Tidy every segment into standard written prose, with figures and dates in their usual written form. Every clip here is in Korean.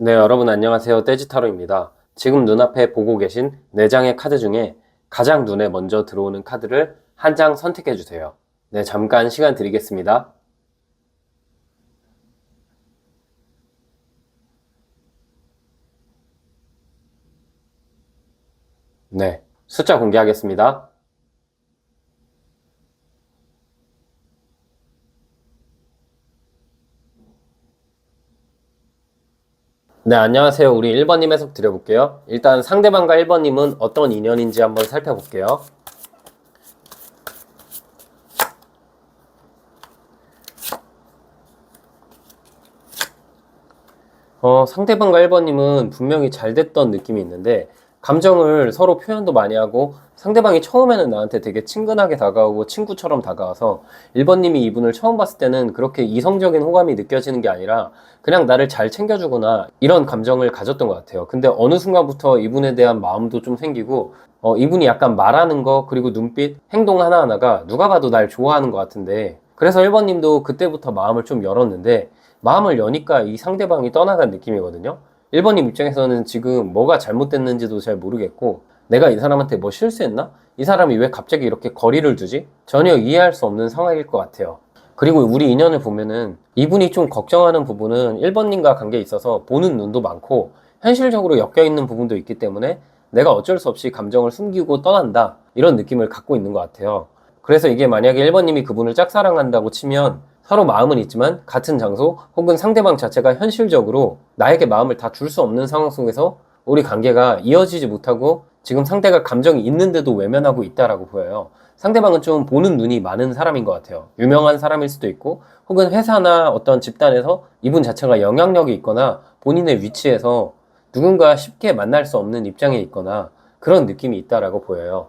네, 여러분 안녕하세요. 떼지타로입니다. 지금 눈앞에 보고 계신 4장의 카드 중에 가장 눈에 먼저 들어오는 카드를 한 장 선택해 주세요. 네, 잠깐 시간 드리겠습니다. 네, 숫자 공개하겠습니다. 네, 안녕하세요. 우리 1번님 해석 드려볼게요. 일단 상대방과 1번님은 어떤 인연인지 한번 살펴볼게요. 상대방과 1번님은 분명히 잘 됐던 느낌이 있는데 감정을 서로 표현도 많이 하고 상대방이 처음에는 나한테 되게 친근하게 다가오고 친구처럼 다가와서 1번님이 이분을 처음 봤을 때는 그렇게 이성적인 호감이 느껴지는 게 아니라 그냥 나를 잘 챙겨주거나 이런 감정을 가졌던 것 같아요. 근데 어느 순간부터 이분에 대한 마음도 좀 생기고 이분이 약간 말하는 거 그리고 눈빛, 행동 하나하나가 누가 봐도 날 좋아하는 것 같은데 그래서 1번님도 그때부터 마음을 좀 열었는데 마음을 여니까 이 상대방이 떠나간 느낌이거든요. 1번님 입장에서는 지금 뭐가 잘못됐는지도 잘 모르겠고 내가 이 사람한테 뭐 실수했나? 이 사람이 왜 갑자기 이렇게 거리를 두지? 전혀 이해할 수 없는 상황일 것 같아요. 그리고 우리 인연을 보면은 이분이 좀 걱정하는 부분은 1번님과 관계에 있어서 보는 눈도 많고 현실적으로 엮여있는 부분도 있기 때문에 내가 어쩔 수 없이 감정을 숨기고 떠난다 이런 느낌을 갖고 있는 것 같아요. 그래서 이게 만약에 1번님이 그분을 짝사랑한다고 치면 서로 마음은 있지만 같은 장소 혹은 상대방 자체가 현실적으로 나에게 마음을 다 줄 수 없는 상황 속에서 우리 관계가 이어지지 못하고 지금 상대가 감정이 있는데도 외면하고 있다라고 보여요. 상대방은 좀 보는 눈이 많은 사람인 것 같아요. 유명한 사람일 수도 있고 혹은 회사나 어떤 집단에서 이분 자체가 영향력이 있거나 본인의 위치에서 누군가 쉽게 만날 수 없는 입장에 있거나 그런 느낌이 있다라고 보여요.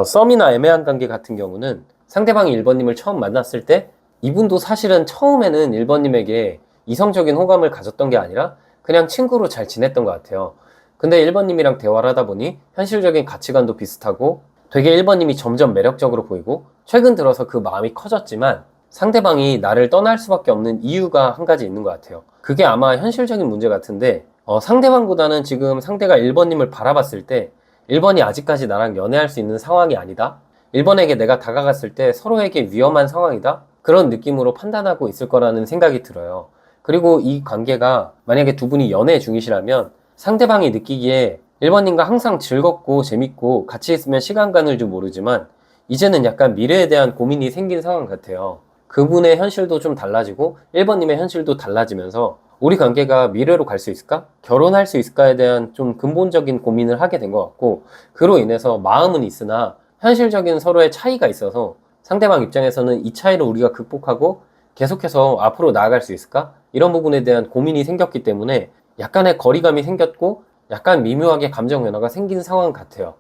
썸이나 애매한 관계 같은 경우는 상대방이 1번님을 처음 만났을 때 이분도 사실은 처음에는 1번님에게 이성적인 호감을 가졌던 게 아니라 그냥 친구로 잘 지냈던 것 같아요. 근데 1번님이랑 대화를 하다 보니 현실적인 가치관도 비슷하고 되게 1번님이 점점 매력적으로 보이고 최근 들어서 그 마음이 커졌지만 상대방이 나를 떠날 수밖에 없는 이유가 한 가지 있는 것 같아요. 그게 아마 현실적인 문제 같은데 상대방보다는 지금 상대가 1번님을 바라봤을 때 1번이 아직까지 나랑 연애할 수 있는 상황이 아니다? 1번에게 내가 다가갔을 때 서로에게 위험한 상황이다? 그런 느낌으로 판단하고 있을 거라는 생각이 들어요. 그리고 이 관계가 만약에 두 분이 연애 중이시라면 상대방이 느끼기에 1번님과 항상 즐겁고 재밌고 같이 있으면 시간 가는 줄 모르지만 이제는 약간 미래에 대한 고민이 생긴 상황 같아요. 그분의 현실도 좀 달라지고 1번님의 현실도 달라지면서 우리 관계가 미래로 갈 수 있을까? 결혼할 수 있을까에 대한 좀 근본적인 고민을 하게 된 것 같고 그로 인해서 마음은 있으나 현실적인 서로의 차이가 있어서 상대방 입장에서는 이 차이를 우리가 극복하고 계속해서 앞으로 나아갈 수 있을까? 이런 부분에 대한 고민이 생겼기 때문에 약간의 거리감이 생겼고 약간 미묘하게 감정 변화가 생긴 상황 같아요.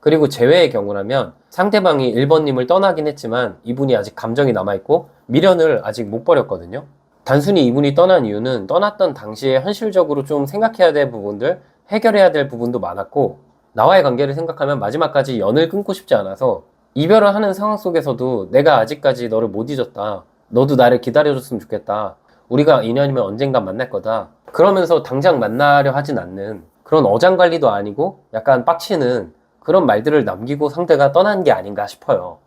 그리고 재회의 경우라면 상대방이 1번님을 떠나긴 했지만 이분이 아직 감정이 남아있고 미련을 아직 못 버렸거든요. 단순히 이분이 떠난 이유는 떠났던 당시에 현실적으로 좀 생각해야 될 부분들, 해결해야 될 부분도 많았고 나와의 관계를 생각하면 마지막까지 연을 끊고 싶지 않아서 이별을 하는 상황 속에서도 내가 아직까지 너를 못 잊었다. 너도 나를 기다려줬으면 좋겠다. 우리가 인연이면 언젠간 만날 거다. 그러면서 당장 만나려 하진 않는 그런 어장관리도 아니고 약간 빡치는 그런 말들을 남기고 상대가 떠난 게 아닌가 싶어요.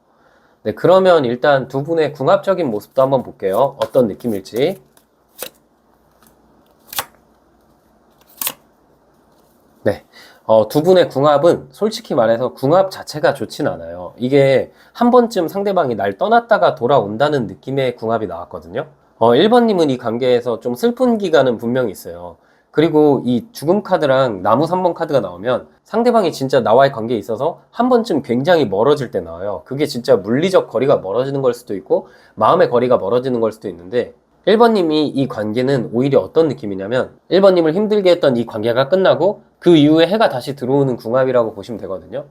네, 그러면 일단 두 분의 궁합적인 모습도 한번 볼게요. 어떤 느낌일지. 네. 두 분의 궁합은 솔직히 말해서 궁합 자체가 좋진 않아요. 이게 한 번쯤 상대방이 날 떠났다가 돌아온다는 느낌의 궁합이 나왔거든요. 1번님은 이 관계에서 좀 슬픈 기간은 분명히 있어요. 그리고 이 죽음 카드랑 나무 3번 카드가 나오면 상대방이 진짜 나와의 관계에 있어서 한 번쯤 굉장히 멀어질 때 나와요. 그게 진짜 물리적 거리가 멀어지는 걸 수도 있고 마음의 거리가 멀어지는 걸 수도 있는데 1번님이 이 관계는 오히려 어떤 느낌이냐면 1번님을 힘들게 했던 이 관계가 끝나고 그 이후에 해가 다시 들어오는 궁합이라고 보시면 되거든요.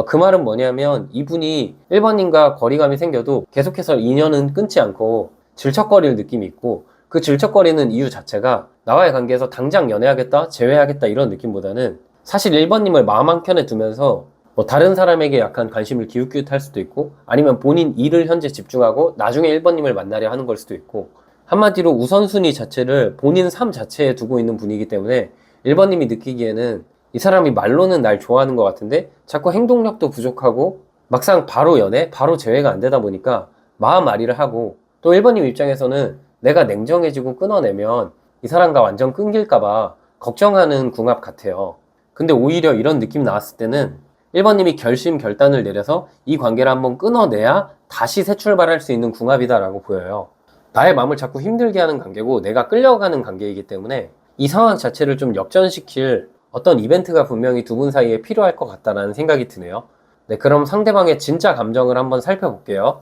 그 말은 뭐냐면 이분이 1번님과 거리감이 생겨도 계속해서 인연은 끊지 않고 질척거릴 느낌이 있고 그 질척거리는 이유 자체가 나와의 관계에서 당장 연애하겠다, 재회하겠다 이런 느낌보다는 사실 1번님을 마음 한켠에 두면서 뭐 다른 사람에게 약간 관심을 기웃기웃할 수도 있고 아니면 본인 일을 현재 집중하고 나중에 1번님을 만나려 하는 걸 수도 있고 한마디로 우선순위 자체를 본인 삶 자체에 두고 있는 분이기 때문에 1번님이 느끼기에는 이 사람이 말로는 날 좋아하는 것 같은데 자꾸 행동력도 부족하고 막상 바로 연애, 바로 재회가 안 되다 보니까 마음 알이를 하고, 또 1번님 입장에서는 내가 냉정해지고 끊어내면 이 사람과 완전 끊길까봐 걱정하는 궁합 같아요. 근데 오히려 이런 느낌이 나왔을 때는 1번님이 결단을 내려서 이 관계를 한번 끊어내야 다시 새 출발할 수 있는 궁합이다라고 보여요. 나의 마음을 자꾸 힘들게 하는 관계고 내가 끌려가는 관계이기 때문에 이 상황 자체를 좀 역전시킬 어떤 이벤트가 분명히 두 분 사이에 필요할 것 같다라는 생각이 드네요. 네, 그럼 상대방의 진짜 감정을 한번 살펴볼게요.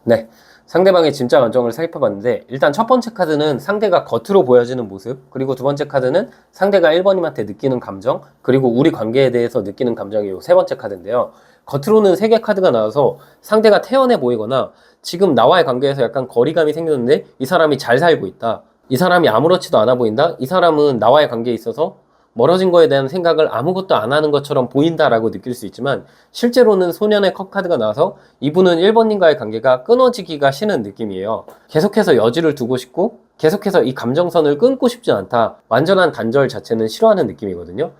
네, 상대방의 진짜 감정을 살펴봤는데 일단 첫 번째 카드는 상대가 겉으로 보여지는 모습, 그리고 두 번째 카드는 상대가 1번님한테 느끼는 감정, 그리고 우리 관계에 대해서 느끼는 감정이 세 번째 카드인데요. 겉으로는 세 개 카드가 나와서 상대가 태연해 보이거나 지금 나와의 관계에서 약간 거리감이 생겼는데 이 사람이 잘 살고 있다, 이 사람이 아무렇지도 않아 보인다, 이 사람은 나와의 관계에 있어서 멀어진 거에 대한 생각을 아무것도 안 하는 것처럼 보인다라고 느낄 수 있지만, 실제로는 소년의 컵 카드가 나와서 이분은 1번님과의 관계가 끊어지기가 싫은 느낌이에요. 계속해서 여지를 두고 싶고 계속해서 이 감정선을 끊고 싶지 않다, 완전한 단절 자체는 싫어하는 느낌이거든요.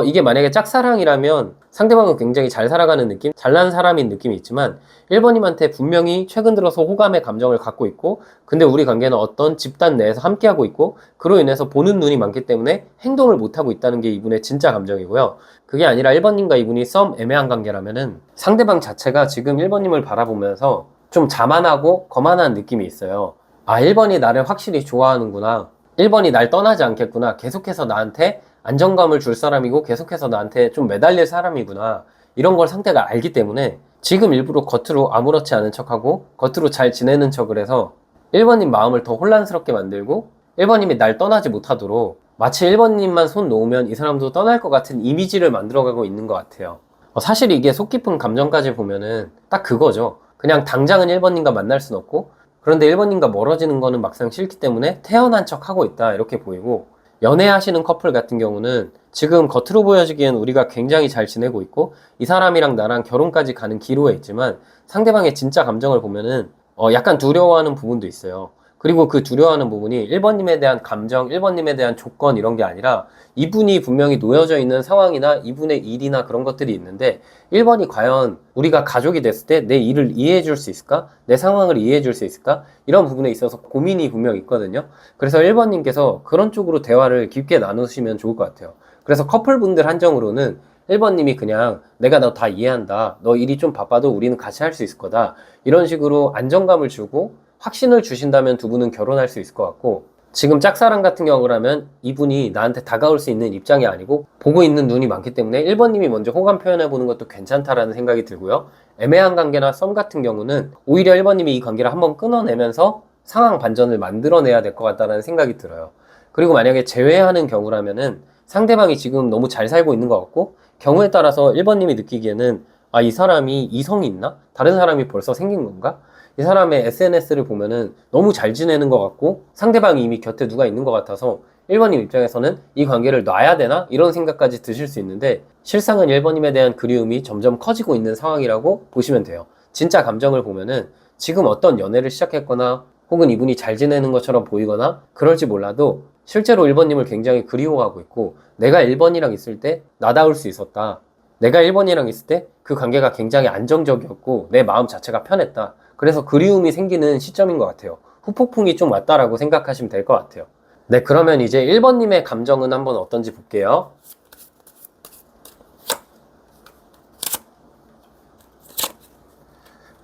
이게 만약에 짝사랑이라면 상대방은 굉장히 잘 살아가는 느낌, 잘난 사람인 느낌이 있지만 1번님한테 분명히 최근 들어서 호감의 감정을 갖고 있고, 근데 우리 관계는 어떤 집단 내에서 함께하고 있고 그로 인해서 보는 눈이 많기 때문에 행동을 못하고 있다는 게 이분의 진짜 감정이고요. 그게 아니라 1번님과 이분이 썸 애매한 관계라면은 상대방 자체가 지금 1번님을 바라보면서 좀 자만하고 거만한 느낌이 있어요. 아, 1번이 나를 확실히 좋아하는구나, 1번이 날 떠나지 않겠구나, 계속해서 나한테 안정감을 줄 사람이고 계속해서 나한테 좀 매달릴 사람이구나, 이런 걸 상대가 알기 때문에 지금 일부러 겉으로 아무렇지 않은 척하고 겉으로 잘 지내는 척을 해서 1번님 마음을 더 혼란스럽게 만들고 1번님이 날 떠나지 못하도록 마치 1번님만 손 놓으면 이 사람도 떠날 것 같은 이미지를 만들어가고 있는 것 같아요. 사실 이게 속 깊은 감정까지 보면은 딱 그거죠. 그냥 당장은 1번님과 만날 순 없고, 그런데 1번님과 멀어지는 거는 막상 싫기 때문에 태연한 척 하고 있다, 이렇게 보이고, 연애하시는 커플 같은 경우는 지금 겉으로 보여지기엔 우리가 굉장히 잘 지내고 있고 이 사람이랑 나랑 결혼까지 가는 기로에 있지만 상대방의 진짜 감정을 보면은 약간 두려워하는 부분도 있어요. 그리고 그 두려워하는 부분이 1번님에 대한 감정, 1번님에 대한 조건 이런 게 아니라 이분이 분명히 놓여져 있는 상황이나 이분의 일이나 그런 것들이 있는데 1번이 과연 우리가 가족이 됐을 때 내 일을 이해해 줄 수 있을까? 내 상황을 이해해 줄 수 있을까? 이런 부분에 있어서 고민이 분명 있거든요. 그래서 1번님께서 그런 쪽으로 대화를 깊게 나누시면 좋을 것 같아요. 그래서 커플분들 한정으로는 1번님이 그냥 내가 너 다 이해한다, 너 일이 좀 바빠도 우리는 같이 할 수 있을 거다, 이런 식으로 안정감을 주고 확신을 주신다면 두 분은 결혼할 수 있을 것 같고, 지금 짝사랑 같은 경우라면 이분이 나한테 다가올 수 있는 입장이 아니고 보고 있는 눈이 많기 때문에 1번님이 먼저 호감 표현해보는 것도 괜찮다라는 생각이 들고요. 애매한 관계나 썸 같은 경우는 오히려 1번님이 이 관계를 한번 끊어내면서 상황 반전을 만들어내야 될 것 같다는 생각이 들어요. 그리고 만약에 제외하는 경우라면은 상대방이 지금 너무 잘 살고 있는 것 같고, 경우에 따라서 1번님이 느끼기에는 아, 이 사람이 이성이 있나? 다른 사람이 벌써 생긴 건가? 이 사람의 SNS를 보면은 너무 잘 지내는 것 같고 상대방이 이미 곁에 누가 있는 것 같아서 1번님 입장에서는 이 관계를 놔야 되나? 이런 생각까지 드실 수 있는데, 실상은 1번님에 대한 그리움이 점점 커지고 있는 상황이라고 보시면 돼요. 진짜 감정을 보면은 지금 어떤 연애를 시작했거나 혹은 이분이 잘 지내는 것처럼 보이거나 그럴지 몰라도 실제로 1번님을 굉장히 그리워하고 있고, 내가 1번이랑 있을 때 나다울 수 있었다, 내가 1번이랑 있을 때 그 관계가 굉장히 안정적이었고 내 마음 자체가 편했다, 그래서 그리움이 생기는 시점인 것 같아요. 후폭풍이 좀 왔다라고 생각하시면 될 것 같아요. 네, 그러면 이제 1번님의 감정은 한번 어떤지 볼게요.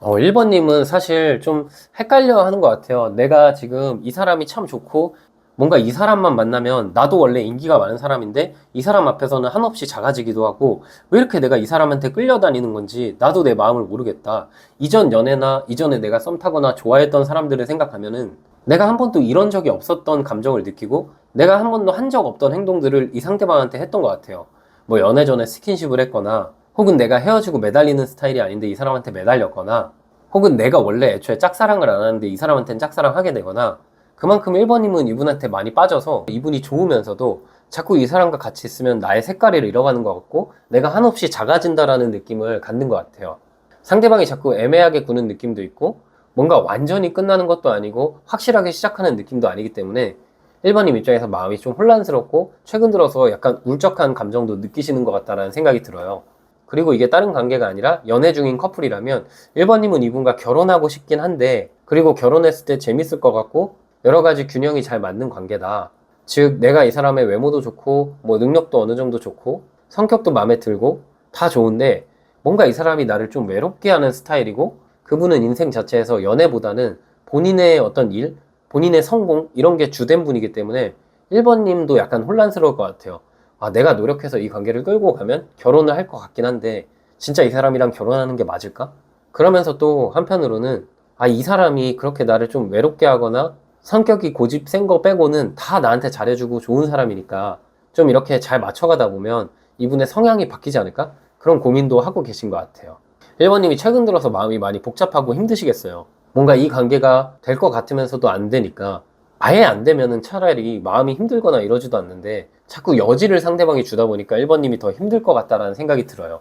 1번님은 사실 좀 헷갈려 하는 것 같아요. 내가 지금 이 사람이 참 좋고 뭔가 이 사람만 만나면 나도 원래 인기가 많은 사람인데 이 사람 앞에서는 한없이 작아지기도 하고 왜 이렇게 내가 이 사람한테 끌려다니는 건지 나도 내 마음을 모르겠다. 이전 연애나 이전에 내가 썸 타거나 좋아했던 사람들을 생각하면은 내가 한 번도 이런 적이 없었던 감정을 느끼고 내가 한 번도 한 적 없던 행동들을 이 상대방한테 했던 것 같아요. 뭐 연애 전에 스킨십을 했거나 혹은 내가 헤어지고 매달리는 스타일이 아닌데 이 사람한테 매달렸거나 혹은 내가 원래 애초에 짝사랑을 안 하는데 이 사람한테는 짝사랑하게 되거나, 그만큼 1번님은 이분한테 많이 빠져서 이분이 좋으면서도 자꾸 이 사람과 같이 있으면 나의 색깔을 잃어가는 것 같고 내가 한없이 작아진다라는 느낌을 갖는 것 같아요. 상대방이 자꾸 애매하게 구는 느낌도 있고 뭔가 완전히 끝나는 것도 아니고 확실하게 시작하는 느낌도 아니기 때문에 1번님 입장에서 마음이 좀 혼란스럽고 최근 들어서 약간 울적한 감정도 느끼시는 것 같다라는 생각이 들어요. 그리고 이게 다른 관계가 아니라 연애 중인 커플이라면 1번님은 이분과 결혼하고 싶긴 한데 그리고 결혼했을 때 재밌을 것 같고 여러 가지 균형이 잘 맞는 관계다. 즉 내가 이 사람의 외모도 좋고 뭐 능력도 어느 정도 좋고 성격도 마음에 들고 다 좋은데 뭔가 이 사람이 나를 좀 외롭게 하는 스타일이고 그분은 인생 자체에서 연애보다는 본인의 어떤 일, 본인의 성공 이런 게 주된 분이기 때문에 1번님도 약간 혼란스러울 것 같아요. 아, 내가 노력해서 이 관계를 끌고 가면 결혼을 할 것 같긴 한데 진짜 이 사람이랑 결혼하는 게 맞을까? 그러면서 또 한편으로는 아, 이 사람이 그렇게 나를 좀 외롭게 하거나 성격이 고집 센 거 빼고는 다 나한테 잘해주고 좋은 사람이니까 좀 이렇게 잘 맞춰가다 보면 이분의 성향이 바뀌지 않을까? 그런 고민도 하고 계신 것 같아요. 1번님이 최근 들어서 마음이 많이 복잡하고 힘드시겠어요. 뭔가 이 관계가 될 것 같으면서도 안 되니까 아예 안 되면은 차라리 마음이 힘들거나 이러지도 않는데 자꾸 여지를 상대방이 주다 보니까 1번님이 더 힘들 것 같다라는 생각이 들어요.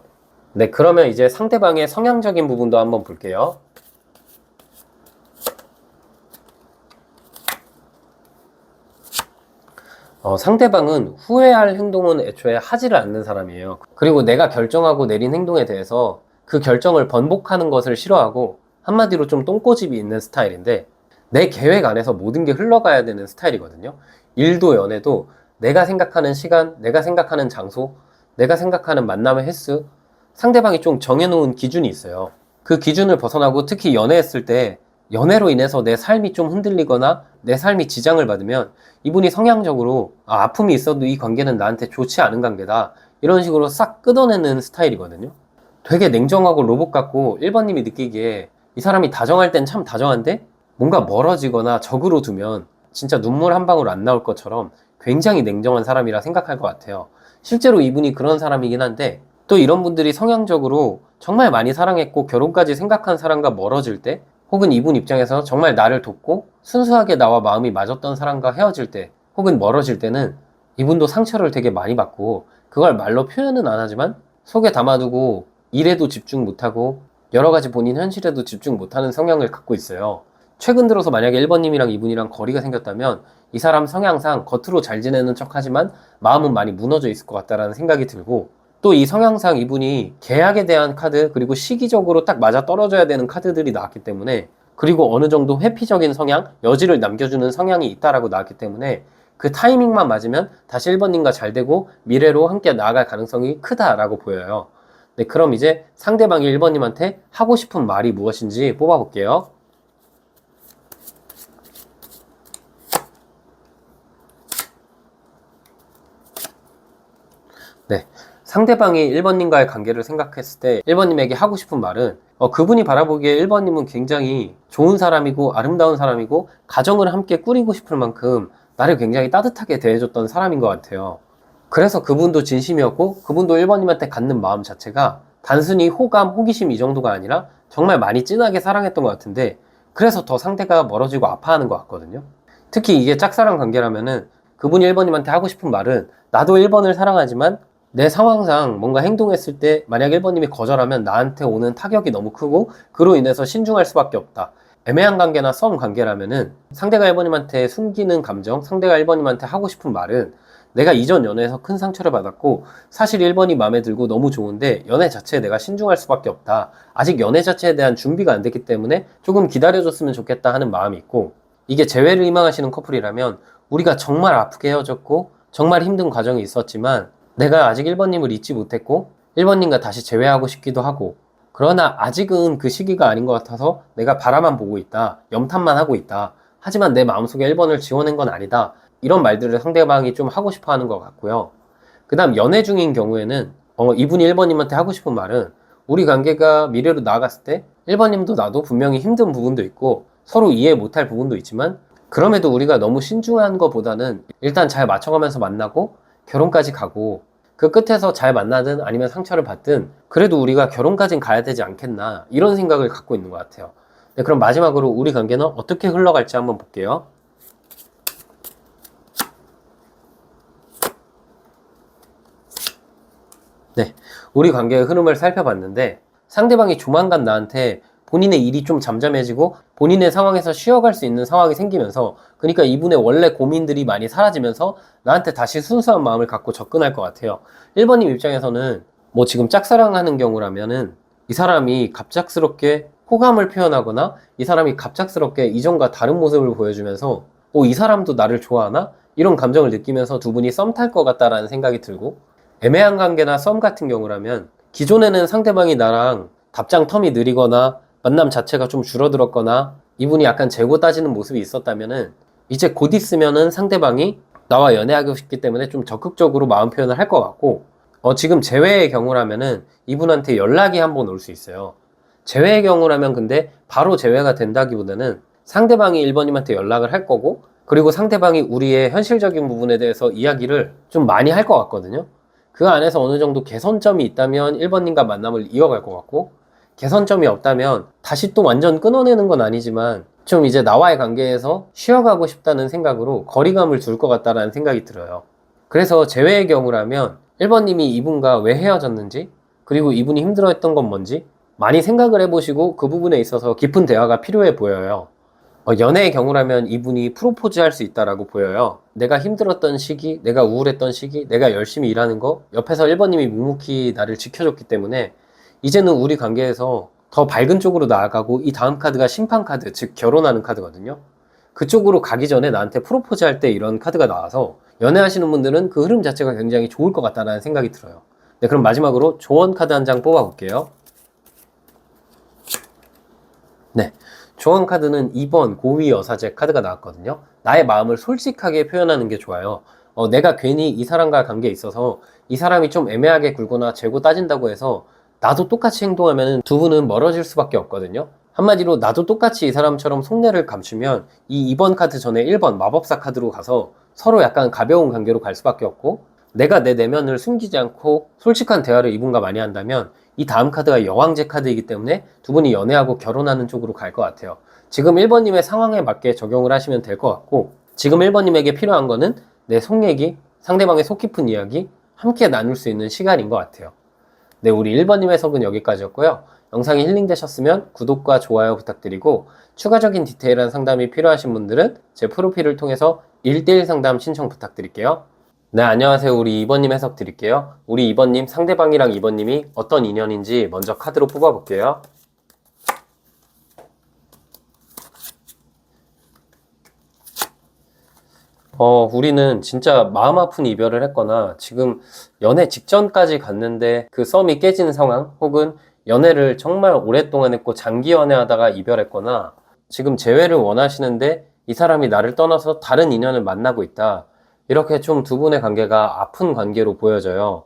네, 그러면 이제 상대방의 성향적인 부분도 한번 볼게요. 상대방은 후회할 행동은 애초에 하지를 않는 사람이에요. 그리고 내가 결정하고 내린 행동에 대해서 그 결정을 번복하는 것을 싫어하고 한마디로 좀 똥꼬집이 있는 스타일인데 내 계획 안에서 모든 게 흘러가야 되는 스타일이거든요. 일도 연애도 내가 생각하는 시간, 내가 생각하는 장소, 내가 생각하는 만남의 횟수, 상대방이 좀 정해놓은 기준이 있어요. 그 기준을 벗어나고 특히 연애했을 때 연애로 인해서 내 삶이 좀 흔들리거나 내 삶이 지장을 받으면 이분이 성향적으로 아픔이 있어도 이 관계는 나한테 좋지 않은 관계다 이런 식으로 싹 끊어내는 스타일이거든요. 되게 냉정하고 로봇 같고 1번님이 느끼기에 이 사람이 다정할 땐 참 다정한데 뭔가 멀어지거나 적으로 두면 진짜 눈물 한 방울 안 나올 것처럼 굉장히 냉정한 사람이라 생각할 것 같아요. 실제로 이분이 그런 사람이긴 한데 또 이런 분들이 성향적으로 정말 많이 사랑했고 결혼까지 생각한 사람과 멀어질 때 혹은 이분 입장에서 정말 나를 돕고 순수하게 나와 마음이 맞았던 사람과 헤어질 때 혹은 멀어질 때는 이분도 상처를 되게 많이 받고 그걸 말로 표현은 안 하지만 속에 담아두고 일에도 집중 못하고 여러 가지 본인 현실에도 집중 못하는 성향을 갖고 있어요. 최근 들어서 만약에 1번님이랑 이분이랑 거리가 생겼다면 이 사람 성향상 겉으로 잘 지내는 척 하지만 마음은 많이 무너져 있을 것 같다라는 생각이 들고 또 이 성향상 이분이 계약에 대한 카드 그리고 시기적으로 딱 맞아 떨어져야 되는 카드들이 나왔기 때문에 그리고 어느 정도 회피적인 성향, 여지를 남겨주는 성향이 있다라고 나왔기 때문에 그 타이밍만 맞으면 다시 1번님과 잘 되고 미래로 함께 나아갈 가능성이 크다라고 보여요. 네, 그럼 이제 상대방이 1번님한테 하고 싶은 말이 무엇인지 뽑아볼게요. 네. 상대방이 1번님과의 관계를 생각했을 때 1번님에게 하고 싶은 말은 그분이 바라보기에 1번님은 굉장히 좋은 사람이고 아름다운 사람이고 가정을 함께 꾸리고 싶을 만큼 나를 굉장히 따뜻하게 대해줬던 사람인 것 같아요. 그래서 그분도 진심이었고 그분도 1번님한테 갖는 마음 자체가 단순히 호감, 호기심 이 정도가 아니라 정말 많이 진하게 사랑했던 것 같은데 그래서 더 상대가 멀어지고 아파하는 것 같거든요. 특히 이게 짝사랑 관계라면은 그분이 1번님한테 하고 싶은 말은 나도 1번을 사랑하지만 내 상황상 뭔가 행동했을 때 만약 1번님이 거절하면 나한테 오는 타격이 너무 크고 그로 인해서 신중할 수밖에 없다. 애매한 관계나 썸 관계라면은 상대가 1번님한테 숨기는 감정, 상대가 1번님한테 하고 싶은 말은 내가 이전 연애에서 큰 상처를 받았고 사실 1번이 마음에 들고 너무 좋은데 연애 자체에 내가 신중할 수밖에 없다. 아직 연애 자체에 대한 준비가 안 됐기 때문에 조금 기다려줬으면 좋겠다 하는 마음이 있고 이게 재회를 희망하시는 커플이라면 우리가 정말 아프게 헤어졌고 정말 힘든 과정이 있었지만 내가 아직 1번님을 잊지 못했고 1번님과 다시 재회하고 싶기도 하고 그러나 아직은 그 시기가 아닌 것 같아서 내가 바라만 보고 있다. 염탐만 하고 있다. 하지만 내 마음속에 1번을 지워낸 건 아니다. 이런 말들을 상대방이 좀 하고 싶어 하는 것 같고요. 그 다음 연애 중인 경우에는 이분이 1번님한테 하고 싶은 말은 우리 관계가 미래로 나아갔을 때 1번님도 나도 분명히 힘든 부분도 있고 서로 이해 못할 부분도 있지만 그럼에도 우리가 너무 신중한 것보다는 일단 잘 맞춰가면서 만나고 결혼까지 가고 그 끝에서 잘 만나든 아니면 상처를 받든 그래도 우리가 결혼까진 가야 되지 않겠나 이런 생각을 갖고 있는 것 같아요. 네, 그럼 마지막으로 우리 관계는 어떻게 흘러갈지 한번 볼게요. 네, 우리 관계의 흐름을 살펴봤는데 상대방이 조만간 나한테 본인의 일이 좀 잠잠해지고 본인의 상황에서 쉬어갈 수 있는 상황이 생기면서, 그러니까 이분의 원래 고민들이 많이 사라지면서 나한테 다시 순수한 마음을 갖고 접근할 것 같아요. 1번님 입장에서는 뭐 지금 짝사랑하는 경우라면은 이 사람이 갑작스럽게 호감을 표현하거나 이 사람이 갑작스럽게 이전과 다른 모습을 보여주면서 이 사람도 나를 좋아하나? 이런 감정을 느끼면서 두 분이 썸 탈 것 같다라는 생각이 들고, 애매한 관계나 썸 같은 경우라면 기존에는 상대방이 나랑 답장 텀이 느리거나 만남 자체가 좀 줄어들었거나 이분이 약간 재고 따지는 모습이 있었다면은 이제 곧 있으면은 상대방이 나와 연애하고 싶기 때문에 좀 적극적으로 마음 표현을 할 것 같고, 지금 재회의 경우라면은 이분한테 연락이 한번 올 수 있어요. 재회의 경우라면 근데 바로 재회가 된다기보다는 상대방이 1번님한테 연락을 할 거고, 그리고 상대방이 우리의 현실적인 부분에 대해서 이야기를 좀 많이 할 것 같거든요. 그 안에서 어느 정도 개선점이 있다면 1번님과 만남을 이어갈 것 같고, 개선점이 없다면 다시 또 완전 끊어내는 건 아니지만 좀 이제 나와의 관계에서 쉬어가고 싶다는 생각으로 거리감을 둘 것 같다라는 생각이 들어요. 그래서 재회의 경우라면 1번님이 이분과 왜 헤어졌는지, 그리고 이분이 힘들어했던 건 뭔지 많이 생각을 해보시고 그 부분에 있어서 깊은 대화가 필요해 보여요. 연애의 경우라면 이분이 프로포즈 할 수 있다라고 보여요. 내가 힘들었던 시기, 내가 우울했던 시기, 내가 열심히 일하는 거 옆에서 1번님이 묵묵히 나를 지켜줬기 때문에 이제는 우리 관계에서 더 밝은 쪽으로 나아가고, 이 다음 카드가 심판 카드, 즉 결혼하는 카드거든요. 그쪽으로 가기 전에 나한테 프로포즈 할 때 이런 카드가 나와서 연애하시는 분들은 그 흐름 자체가 굉장히 좋을 것 같다는 생각이 들어요. 네, 그럼 마지막으로 조언 카드 한 장 뽑아 볼게요. 네, 조언 카드는 2번 고위 여사제 카드가 나왔거든요. 나의 마음을 솔직하게 표현하는 게 좋아요. 내가 괜히 이 사람과 관계에 있어서 이 사람이 좀 애매하게 굴거나 재고 따진다고 해서 나도 똑같이 행동하면 두 분은 멀어질 수밖에 없거든요. 한마디로 나도 똑같이 이 사람처럼 속내를 감추면 이 2번 카드 전에 1번 마법사 카드로 가서 서로 약간 가벼운 관계로 갈 수밖에 없고, 내가 내 내면을 숨기지 않고 솔직한 대화를 이분과 많이 한다면 이 다음 카드가 여왕제 카드이기 때문에 두 분이 연애하고 결혼하는 쪽으로 갈 것 같아요. 지금 1번님의 상황에 맞게 적용을 하시면 될 것 같고, 지금 1번님에게 필요한 거는 내 속 얘기, 상대방의 속 깊은 이야기 함께 나눌 수 있는 시간인 것 같아요. 네, 우리 1번님 해석은 여기까지였고요. 영상이 힐링되셨으면 구독과 좋아요 부탁드리고, 추가적인 디테일한 상담이 필요하신 분들은 제 프로필을 통해서 1대1 상담 신청 부탁드릴게요. 네, 안녕하세요. 우리 2번님 해석 드릴게요. 우리 2번님, 상대방이랑 2번님이 어떤 인연인지 먼저 카드로 뽑아볼게요. 우리는 진짜 마음 아픈 이별을 했거나 지금 연애 직전까지 갔는데 그 썸이 깨지는 상황, 혹은 연애를 정말 오랫동안 했고 장기 연애하다가 이별했거나 지금 재회를 원하시는데 이 사람이 나를 떠나서 다른 인연을 만나고 있다. 이렇게 좀 두 분의 관계가 아픈 관계로 보여져요.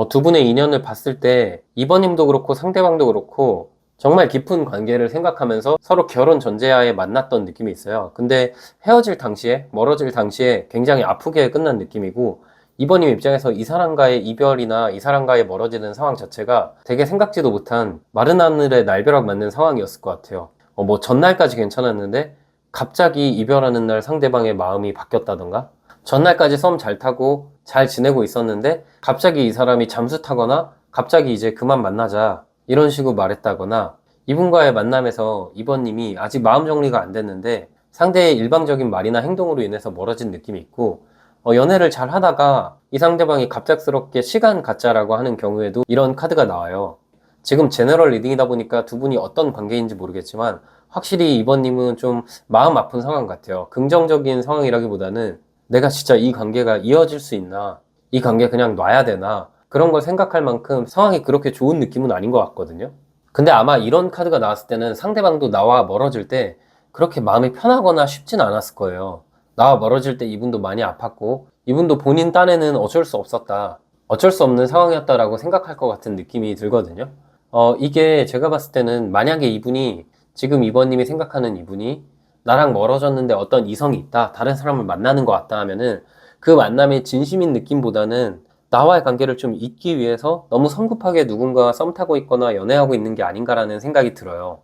두 분의 인연을 봤을 때 2번님도 그렇고 상대방도 그렇고 정말 깊은 관계를 생각하면서 서로 결혼 전제하에 만났던 느낌이 있어요. 근데 헤어질 당시에, 멀어질 당시에 굉장히 아프게 끝난 느낌이고, 2번님 입장에서 이 사람과의 이별이나 이 사람과의 멀어지는 상황 자체가 되게 생각지도 못한 마른 하늘의 날벼락 맞는 상황이었을 것 같아요. 뭐 전날까지 괜찮았는데 갑자기 이별하는 날 상대방의 마음이 바뀌었다던가, 전날까지 썸 잘 타고 잘 지내고 있었는데 갑자기 이 사람이 잠수 타거나 갑자기 이제 그만 만나자 이런 식으로 말했다거나, 이분과의 만남에서 2번님이 아직 마음 정리가 안 됐는데 상대의 일방적인 말이나 행동으로 인해서 멀어진 느낌이 있고, 연애를 잘 하다가 이 상대방이 갑작스럽게 시간 갖자라고 하는 경우에도 이런 카드가 나와요. 지금 제너럴 리딩이다 보니까 두 분이 어떤 관계인지 모르겠지만 확실히 2번님은 좀 마음 아픈 상황 같아요. 긍정적인 상황이라기보다는 내가 진짜 이 관계가 이어질 수 있나, 이 관계 그냥 놔야 되나, 그런 걸 생각할 만큼 상황이 그렇게 좋은 느낌은 아닌 것 같거든요. 근데 아마 이런 카드가 나왔을 때는 상대방도 나와 멀어질 때 그렇게 마음이 편하거나 쉽진 않았을 거예요. 나와 멀어질 때 이분도 많이 아팠고 이분도 본인 딴에는 어쩔 수 없었다, 어쩔 수 없는 상황이었다라고 생각할 것 같은 느낌이 들거든요. 이게 제가 봤을 때는 만약에 이분이, 지금 2번님이 생각하는 이분이 나랑 멀어졌는데 어떤 이성이 있다, 다른 사람을 만나는 것 같다 하면은 그 만남의 진심인 느낌보다는 나와의 관계를 좀 잇기 위해서 너무 성급하게 누군가와 썸 타고 있거나 연애하고 있는 게 아닌가라는 생각이 들어요.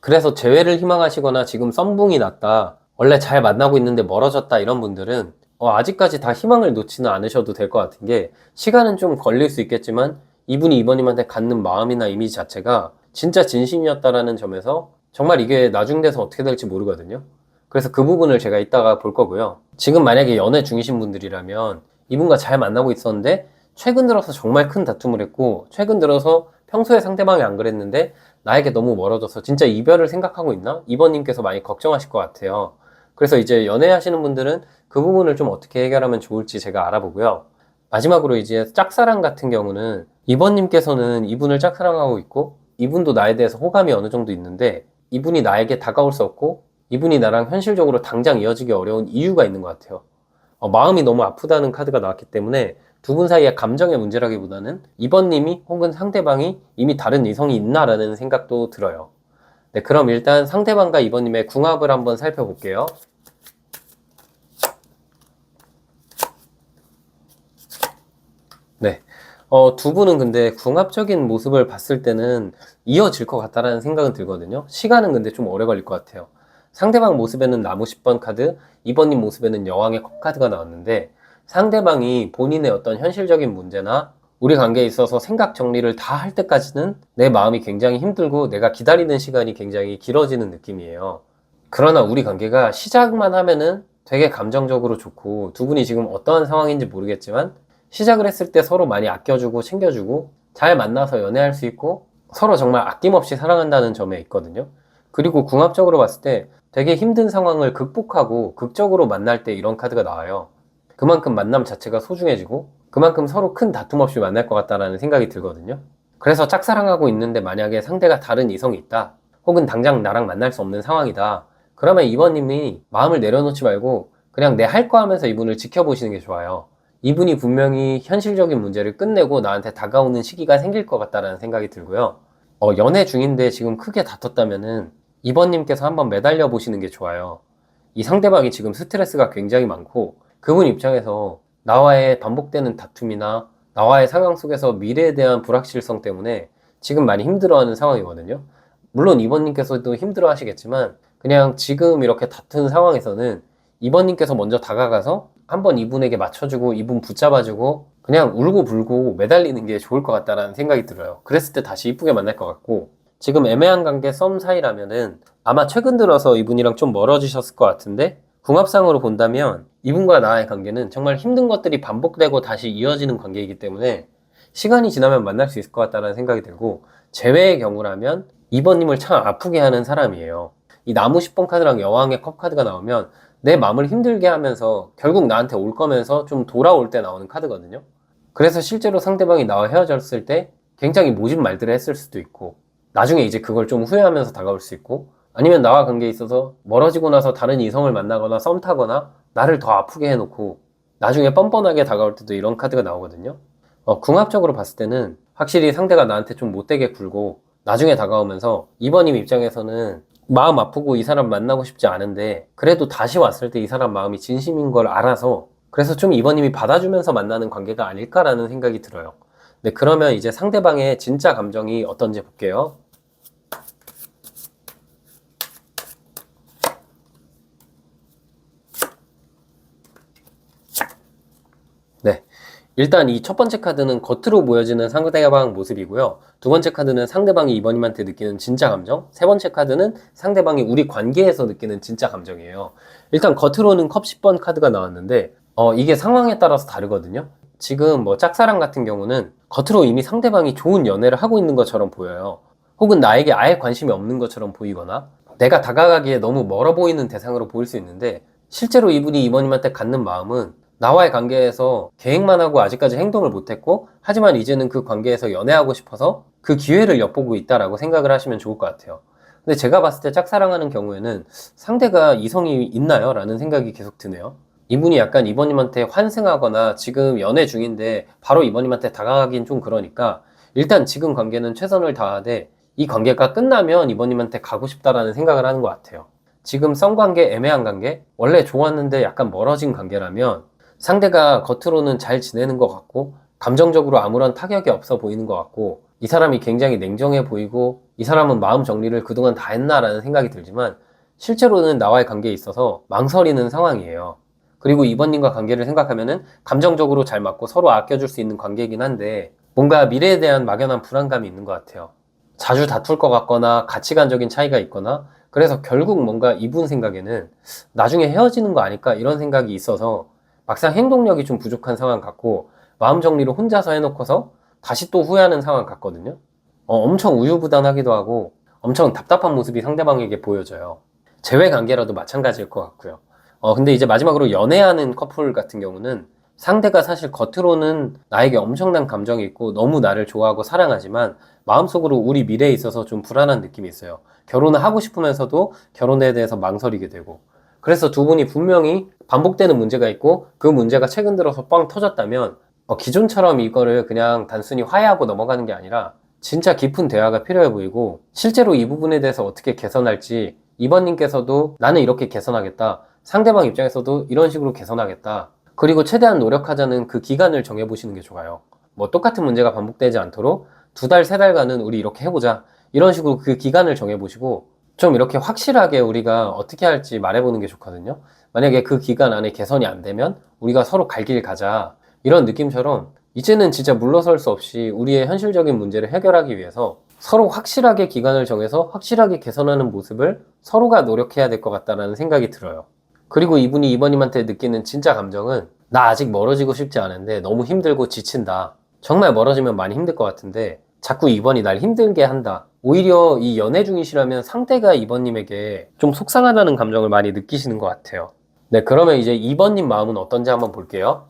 그래서 재회를 희망하시거나 지금 썸붕이 났다, 원래 잘 만나고 있는데 멀어졌다 이런 분들은 아직까지 다 희망을 놓지는 않으셔도 될 것 같은 게, 시간은 좀 걸릴 수 있겠지만 이분이 이번님한테 갖는 마음이나 이미지 자체가 진짜 진심이었다라는 점에서 정말 이게 나중 돼서 어떻게 될지 모르거든요. 그래서 그 부분을 제가 이따가 볼 거고요. 지금 만약에 연애 중이신 분들이라면 이분과 잘 만나고 있었는데 최근 들어서 정말 큰 다툼을 했고, 최근 들어서 평소에 상대방이 안 그랬는데 나에게 너무 멀어져서 진짜 이별을 생각하고 있나? 이번님께서 많이 걱정하실 것 같아요. 그래서 이제 연애하시는 분들은 그 부분을 좀 어떻게 해결하면 좋을지 제가 알아보고요. 마지막으로 이제 짝사랑 같은 경우는 이번님께서는 이분을 짝사랑하고 있고, 이분도 나에 대해서 호감이 어느 정도 있는데 이분이 나에게 다가올 수 없고, 이분이 나랑 현실적으로 당장 이어지기 어려운 이유가 있는 것 같아요. 마음이 너무 아프다는 카드가 나왔기 때문에 두 분 사이의 감정의 문제라기보다는 이번님이 혹은 상대방이 이미 다른 이성이 있나라는 생각도 들어요. 네, 그럼 일단 상대방과 이번님의 궁합을 한번 살펴볼게요. 네. 두 분은 근데 궁합적인 모습을 봤을 때는 이어질 것 같다라는 생각은 들거든요. 시간은 근데 좀 오래 걸릴 것 같아요. 상대방 모습에는 나무 10번 카드, 이번님 모습에는 여왕의 컵 카드가 나왔는데, 상대방이 본인의 어떤 현실적인 문제나 우리 관계에 있어서 생각 정리를 다 할 때까지는 내 마음이 굉장히 힘들고 내가 기다리는 시간이 굉장히 길어지는 느낌이에요. 그러나 우리 관계가 시작만 하면은 되게 감정적으로 좋고, 두 분이 지금 어떠한 상황인지 모르겠지만 시작을 했을 때 서로 많이 아껴주고 챙겨주고 잘 만나서 연애할 수 있고 서로 정말 아낌없이 사랑한다는 점에 있거든요. 그리고 궁합적으로 봤을 때 되게 힘든 상황을 극복하고 극적으로 만날 때 이런 카드가 나와요. 그만큼 만남 자체가 소중해지고 그만큼 서로 큰 다툼 없이 만날 것 같다라는 생각이 들거든요. 그래서 짝사랑하고 있는데 만약에 상대가 다른 이성이 있다, 혹은 당장 나랑 만날 수 없는 상황이다, 그러면 이번님이 마음을 내려놓지 말고 그냥 내 할 거 하면서 이분을 지켜보시는 게 좋아요. 이분이 분명히 현실적인 문제를 끝내고 나한테 다가오는 시기가 생길 것 같다라는 생각이 들고요. 연애 중인데 지금 크게 다퉜다면은 이번님께서 한번 매달려 보시는 게 좋아요. 이 상대방이 지금 스트레스가 굉장히 많고 그분 입장에서 나와의 반복되는 다툼이나 나와의 상황 속에서 미래에 대한 불확실성 때문에 지금 많이 힘들어하는 상황이거든요. 물론 이번님께서도 힘들어 하시겠지만 그냥 지금 이렇게 다툰 상황에서는 이번님께서 먼저 다가가서 한번 이분에게 맞춰주고 이분 붙잡아주고 그냥 울고 불고 매달리는 게 좋을 것 같다라는 생각이 들어요. 그랬을 때 다시 이쁘게 만날 것 같고, 지금 애매한 관계 썸 사이라면은 아마 최근 들어서 이분이랑 좀 멀어지셨을 것 같은데, 궁합상으로 본다면 이분과 나의 관계는 정말 힘든 것들이 반복되고 다시 이어지는 관계이기 때문에 시간이 지나면 만날 수 있을 것 같다는 생각이 들고, 제외의 경우라면 이번님을 참 아프게 하는 사람이에요. 이 나무 10번 카드랑 여왕의 컵 카드가 나오면 내 마음을 힘들게 하면서 결국 나한테 올 거면서 좀 돌아올 때 나오는 카드거든요. 그래서 실제로 상대방이 나와 헤어졌을 때 굉장히 모진 말들을 했을 수도 있고, 나중에 이제 그걸 좀 후회하면서 다가올 수 있고, 아니면 나와 관계에 있어서 멀어지고 나서 다른 이성을 만나거나 썸 타거나 나를 더 아프게 해놓고 나중에 뻔뻔하게 다가올 때도 이런 카드가 나오거든요. 궁합적으로 봤을 때는 확실히 상대가 나한테 좀 못되게 굴고 나중에 다가오면서 이번님 입장에서는 마음 아프고 이 사람 만나고 싶지 않은데 그래도 다시 왔을 때 이 사람 마음이 진심인 걸 알아서, 그래서 좀 이번님이 받아주면서 만나는 관계가 아닐까라는 생각이 들어요. 네, 그러면 이제 상대방의 진짜 감정이 어떤지 볼게요. 네. 일단 이 첫 번째 카드는 겉으로 보여지는 상대방 모습이고요. 두 번째 카드는 상대방이 이번님한테 느끼는 진짜 감정. 세 번째 카드는 상대방이 우리 관계에서 느끼는 진짜 감정이에요. 일단 겉으로는 컵 10번 카드가 나왔는데 이게 상황에 따라서 다르거든요. 지금 뭐 짝사랑 같은 경우는 겉으로 이미 상대방이 좋은 연애를 하고 있는 것처럼 보여요. 혹은 나에게 아예 관심이 없는 것처럼 보이거나 내가 다가가기에 너무 멀어 보이는 대상으로 보일 수 있는데, 실제로 이분이 이번님한테 갖는 마음은 나와의 관계에서 계획만 하고 아직까지 행동을 못했고, 하지만 이제는 그 관계에서 연애하고 싶어서 그 기회를 엿보고 있다라고 생각을 하시면 좋을 것 같아요. 근데 제가 봤을 때 짝사랑하는 경우에는 상대가 이성이 있나요? 라는 생각이 계속 드네요. 이분이 약간 이번님한테 환승하거나 지금 연애 중인데 바로 이번님한테 다가가긴 좀 그러니까 일단 지금 관계는 최선을 다하되 이 관계가 끝나면 이번님한테 가고 싶다라는 생각을 하는 것 같아요. 지금 썸 관계, 애매한 관계, 원래 좋았는데 약간 멀어진 관계라면 상대가 겉으로는 잘 지내는 것 같고 감정적으로 아무런 타격이 없어 보이는 것 같고 이 사람이 굉장히 냉정해 보이고 이 사람은 마음 정리를 그동안 다 했나라는 생각이 들지만 실제로는 나와의 관계에 있어서 망설이는 상황이에요. 그리고 이번님과 관계를 생각하면은 감정적으로 잘 맞고 서로 아껴줄 수 있는 관계이긴 한데 뭔가 미래에 대한 막연한 불안감이 있는 것 같아요. 자주 다툴 것 같거나 가치관적인 차이가 있거나 그래서 결국 뭔가 이분 생각에는 나중에 헤어지는 거 아닐까 이런 생각이 있어서 막상 행동력이 좀 부족한 상황 같고 마음 정리를 혼자서 해놓고서 다시 또 후회하는 상황 같거든요. 엄청 우유부단하기도 하고 엄청 답답한 모습이 상대방에게 보여져요. 재회 관계라도 마찬가지일 것 같고요. 근데 이제 마지막으로 연애하는 커플 같은 경우는 상대가 사실 겉으로는 나에게 엄청난 감정이 있고 너무 나를 좋아하고 사랑하지만 마음속으로 우리 미래에 있어서 좀 불안한 느낌이 있어요. 결혼을 하고 싶으면서도 결혼에 대해서 망설이게 되고. 그래서 두 분이 분명히 반복되는 문제가 있고 그 문제가 최근 들어서 뻥 터졌다면 기존처럼 이거를 그냥 단순히 화해하고 넘어가는 게 아니라 진짜 깊은 대화가 필요해 보이고 실제로 이 부분에 대해서 어떻게 개선할지 이번님께서도 나는 이렇게 개선하겠다. 상대방 입장에서도 이런 식으로 개선하겠다. 그리고 최대한 노력하자는 그 기간을 정해보시는 게 좋아요. 뭐 똑같은 문제가 반복되지 않도록 2달, 3달간은 우리 이렇게 해보자. 이런 식으로 그 기간을 정해보시고 좀 이렇게 확실하게 우리가 어떻게 할지 말해보는 게 좋거든요. 만약에 그 기간 안에 개선이 안 되면 우리가 서로 갈 길 가자. 이런 느낌처럼 이제는 진짜 물러설 수 없이 우리의 현실적인 문제를 해결하기 위해서 서로 확실하게 기간을 정해서 확실하게 개선하는 모습을 서로가 노력해야 될 것 같다는 생각이 들어요. 그리고 이분이 이번님한테 느끼는 진짜 감정은 나 아직 멀어지고 싶지 않은데 너무 힘들고 지친다. 정말 멀어지면 많이 힘들 것 같은데 자꾸 이번이 날 힘들게 한다. 오히려 이 연애 중이시라면 상대가 이번님에게 좀 속상하다는 감정을 많이 느끼시는 것 같아요. 네, 그러면 이제 이번님 마음은 어떤지 한번 볼게요.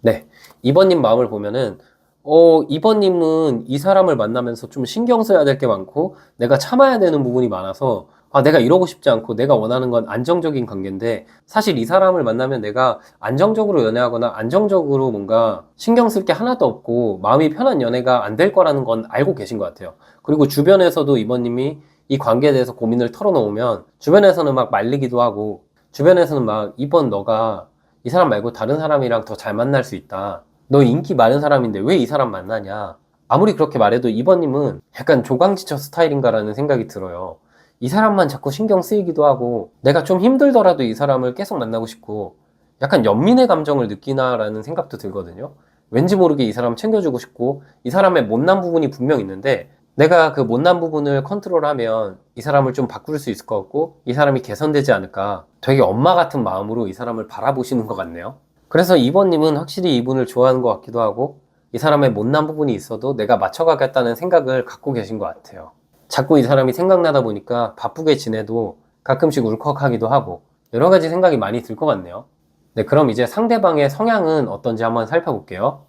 네, 2번님 마음을 보면은 2번님은 이 사람을 만나면서 좀 신경 써야 될 게 많고 내가 참아야 되는 부분이 많아서 내가 이러고 싶지 않고 내가 원하는 건 안정적인 관계인데 사실 이 사람을 만나면 내가 안정적으로 연애하거나 안정적으로 뭔가 신경 쓸 게 하나도 없고 마음이 편한 연애가 안 될 거라는 건 알고 계신 것 같아요. 그리고 주변에서도 2번님이 이 관계에 대해서 고민을 털어놓으면 주변에서는 막 말리기도 하고 주변에서는 막 2번 너가 이 사람 말고 다른 사람이랑 더 잘 만날 수 있다. 너 인기 많은 사람인데 왜 이 사람 만나냐? 아무리 그렇게 말해도 이번님은 약간 조강지처 스타일인가라는 생각이 들어요. 이 사람만 자꾸 신경 쓰이기도 하고 내가 좀 힘들더라도 이 사람을 계속 만나고 싶고 약간 연민의 감정을 느끼나라는 생각도 들거든요. 왠지 모르게 이 사람 챙겨주고 싶고 이 사람의 못난 부분이 분명 있는데 내가 그 못난 부분을 컨트롤하면 이 사람을 좀 바꿀 수 있을 것 같고 이 사람이 개선되지 않을까 되게 엄마 같은 마음으로 이 사람을 바라보시는 것 같네요. 그래서 2번님은 확실히 이분을 좋아하는 것 같기도 하고 이 사람의 못난 부분이 있어도 내가 맞춰가겠다는 생각을 갖고 계신 것 같아요. 자꾸 이 사람이 생각나다 보니까 바쁘게 지내도 가끔씩 울컥하기도 하고 여러 가지 생각이 많이 들 것 같네요. 네, 그럼 이제 상대방의 성향은 어떤지 한번 살펴볼게요.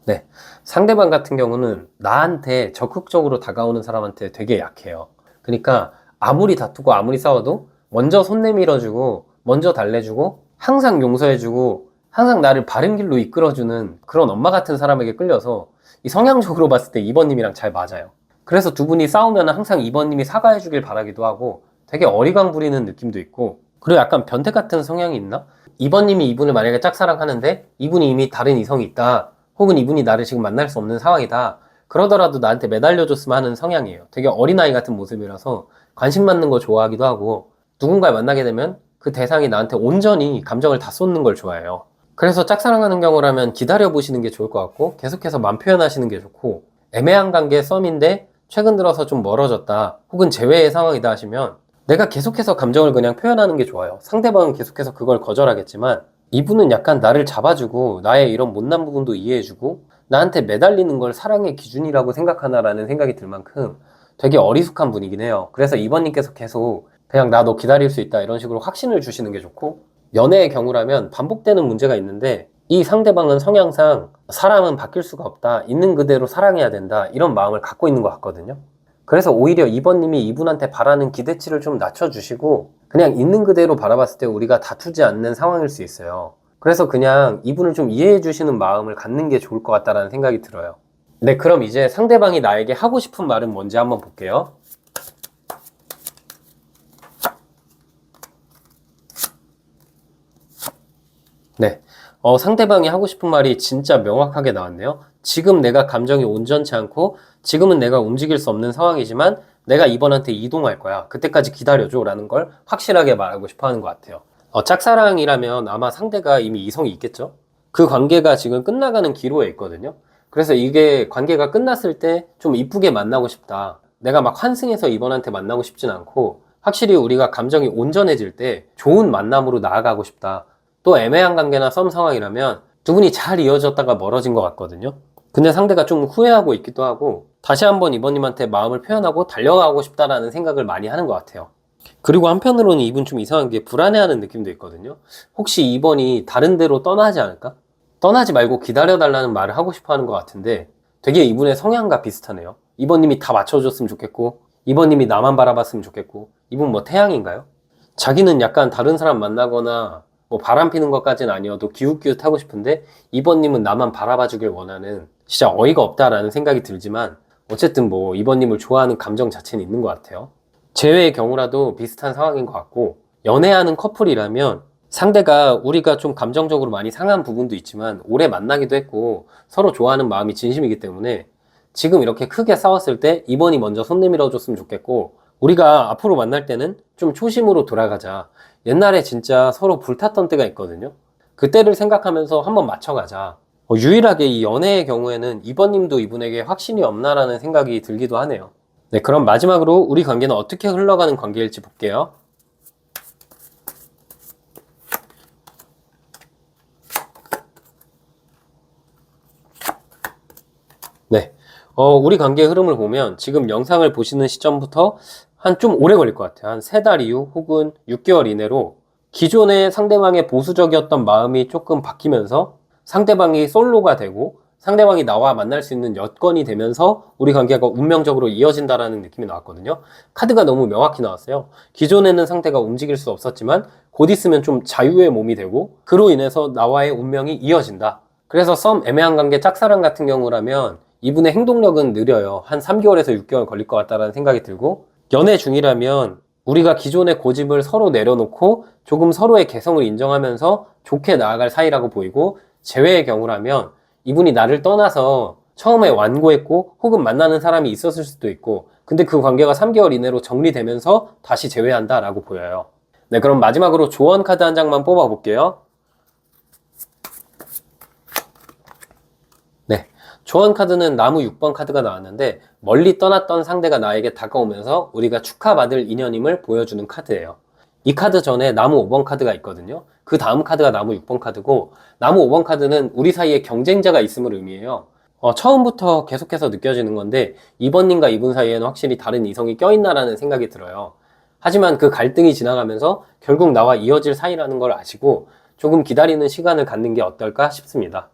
네, 상대방 같은 경우는 나한테 적극적으로 다가오는 사람한테 되게 약해요. 그러니까 아무리 다투고 아무리 싸워도 먼저 손 내밀어주고 먼저 달래주고 항상 용서해주고 항상 나를 바른 길로 이끌어주는 그런 엄마 같은 사람에게 끌려서 이 성향적으로 봤을 때 2번님이랑 잘 맞아요. 그래서 두 분이 싸우면 항상 2번님이 사과해주길 바라기도 하고 되게 어리광 부리는 느낌도 있고 그리고 약간 변태 같은 성향이 있나? 2번님이 이분을 만약에 짝사랑하는데 이분이 이미 다른 이성이 있다. 혹은 이분이 나를 지금 만날 수 없는 상황이다. 그러더라도 나한테 매달려줬으면 하는 성향이에요. 되게 어린아이 같은 모습이라서 관심 받는 거 좋아하기도 하고 누군가를 만나게 되면 그 대상이 나한테 온전히 감정을 다 쏟는 걸 좋아해요. 그래서 짝사랑하는 경우라면 기다려보시는 게 좋을 것 같고 계속해서 맘 표현하시는 게 좋고 애매한 관계 썸인데 최근 들어서 좀 멀어졌다 혹은 재회의 상황이다 하시면 내가 계속해서 감정을 그냥 표현하는 게 좋아요. 상대방은 계속해서 그걸 거절하겠지만 이분은 약간 나를 잡아주고 나의 이런 못난 부분도 이해해주고 나한테 매달리는 걸 사랑의 기준이라고 생각하나라는 생각이 들 만큼 되게 어리숙한 분이긴 해요. 그래서 이번님께서 계속 그냥 나 너 기다릴 수 있다 이런 식으로 확신을 주시는 게 좋고 연애의 경우라면 반복되는 문제가 있는데 이 상대방은 성향상 사람은 바뀔 수가 없다. 있는 그대로 사랑해야 된다. 이런 마음을 갖고 있는 것 같거든요. 그래서 오히려 이번님이 이분한테 바라는 기대치를 좀 낮춰주시고 그냥 있는 그대로 바라봤을 때 우리가 다투지 않는 상황일 수 있어요. 그래서 그냥 이분을 좀 이해해 주시는 마음을 갖는 게 좋을 것 같다라는 생각이 들어요. 네, 그럼 이제 상대방이 나에게 하고 싶은 말은 뭔지 한번 볼게요. 네, 상대방이 하고 싶은 말이 진짜 명확하게 나왔네요. 지금 내가 감정이 온전치 않고 지금은 내가 움직일 수 없는 상황이지만 내가 이번한테 이동할 거야. 그때까지 기다려줘 라는 걸 확실하게 말하고 싶어 하는 것 같아요. 짝사랑이라면 아마 상대가 이미 이성이 있겠죠? 그 관계가 지금 끝나가는 기로에 있거든요. 그래서 이게 관계가 끝났을 때 좀 이쁘게 만나고 싶다. 내가 막 환승해서 이번한테 만나고 싶진 않고 확실히 우리가 감정이 온전해질 때 좋은 만남으로 나아가고 싶다. 또 애매한 관계나 썸 상황이라면 두 분이 잘 이어졌다가 멀어진 것 같거든요. 근데 상대가 좀 후회하고 있기도 하고 다시 한번 이번님한테 마음을 표현하고 달려가고 싶다라는 생각을 많이 하는 것 같아요. 그리고 한편으로는 이분 좀 이상한 게 불안해하는 느낌도 있거든요. 혹시 이번이 다른 데로 떠나지 않을까? 떠나지 말고 기다려달라는 말을 하고 싶어 하는 것 같은데 되게 이분의 성향과 비슷하네요. 이번님이 다 맞춰줬으면 좋겠고 이번님이 나만 바라봤으면 좋겠고 이분 뭐 태양인가요? 자기는 약간 다른 사람 만나거나 뭐 바람 피는 것까지는 아니어도 기웃기웃하고 싶은데 이번님은 나만 바라봐주길 원하는 진짜 어이가 없다라는 생각이 들지만 어쨌든 뭐 이번님을 좋아하는 감정 자체는 있는 것 같아요. 제외의 경우라도 비슷한 상황인 것 같고 연애하는 커플이라면 상대가 우리가 좀 감정적으로 많이 상한 부분도 있지만 오래 만나기도 했고 서로 좋아하는 마음이 진심이기 때문에 지금 이렇게 크게 싸웠을 때 이번이 먼저 손 내밀어 줬으면 좋겠고 우리가 앞으로 만날 때는 좀 초심으로 돌아가자. 옛날에 진짜 서로 불탔던 때가 있거든요. 그때를 생각하면서 한번 맞춰가자. 유일하게 이 연애의 경우에는 이번님도 이분에게 확신이 없나라는 생각이 들기도 하네요. 네, 그럼 마지막으로 우리 관계는 어떻게 흘러가는 관계일지 볼게요. 네, 우리 관계의 흐름을 보면 지금 영상을 보시는 시점부터 한 좀 오래 걸릴 것 같아요. 한 3달 이후 혹은 6개월 이내로 기존의 상대방의 보수적이었던 마음이 조금 바뀌면서 상대방이 솔로가 되고 상대방이 나와 만날 수 있는 여건이 되면서 우리 관계가 운명적으로 이어진다라는 느낌이 나왔거든요. 카드가 너무 명확히 나왔어요. 기존에는 상대가 움직일 수 없었지만 곧 있으면 좀 자유의 몸이 되고 그로 인해서 나와의 운명이 이어진다. 그래서 썸 애매한 관계 짝사랑 같은 경우라면 이분의 행동력은 느려요. 한 3개월에서 6개월 걸릴 것 같다라는 생각이 들고 연애 중이라면 우리가 기존의 고집을 서로 내려놓고 조금 서로의 개성을 인정하면서 좋게 나아갈 사이라고 보이고 재회의 경우라면 이분이 나를 떠나서 처음에 완고했고 혹은 만나는 사람이 있었을 수도 있고 근데 그 관계가 3개월 이내로 정리되면서 다시 재회한다라고 보여요. 네, 그럼 마지막으로 조언 카드 한 장만 뽑아 볼게요. 네, 조언 카드는 나무 6번 카드가 나왔는데 멀리 떠났던 상대가 나에게 다가오면서 우리가 축하받을 인연임을 보여주는 카드예요. 이 카드 전에 나무 5번 카드가 있거든요. 그 다음 카드가 나무 6번 카드고 나무 5번 카드는 우리 사이에 경쟁자가 있음을 의미해요. 처음부터 계속해서 느껴지는 건데 이번님과 이분 사이에는 확실히 다른 이성이 껴있나라는 생각이 들어요. 하지만 그 갈등이 지나가면서 결국 나와 이어질 사이라는 걸 아시고 조금 기다리는 시간을 갖는 게 어떨까 싶습니다.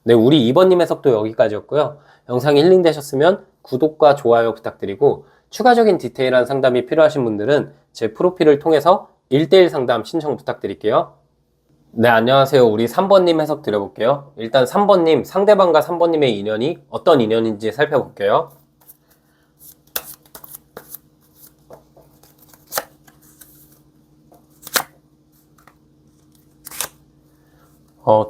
네, 우리 이번님 해석도 여기까지였고요. 영상이 힐링되셨으면 구독과 좋아요 부탁드리고 추가적인 디테일한 상담이 필요하신 분들은 제 프로필을 통해서 1대1 상담 신청 부탁드릴게요. 네, 안녕하세요. 우리 3번님 해석 드려볼게요. 일단 3번님, 상대방과 3번님의 인연이 어떤 인연인지 살펴볼게요.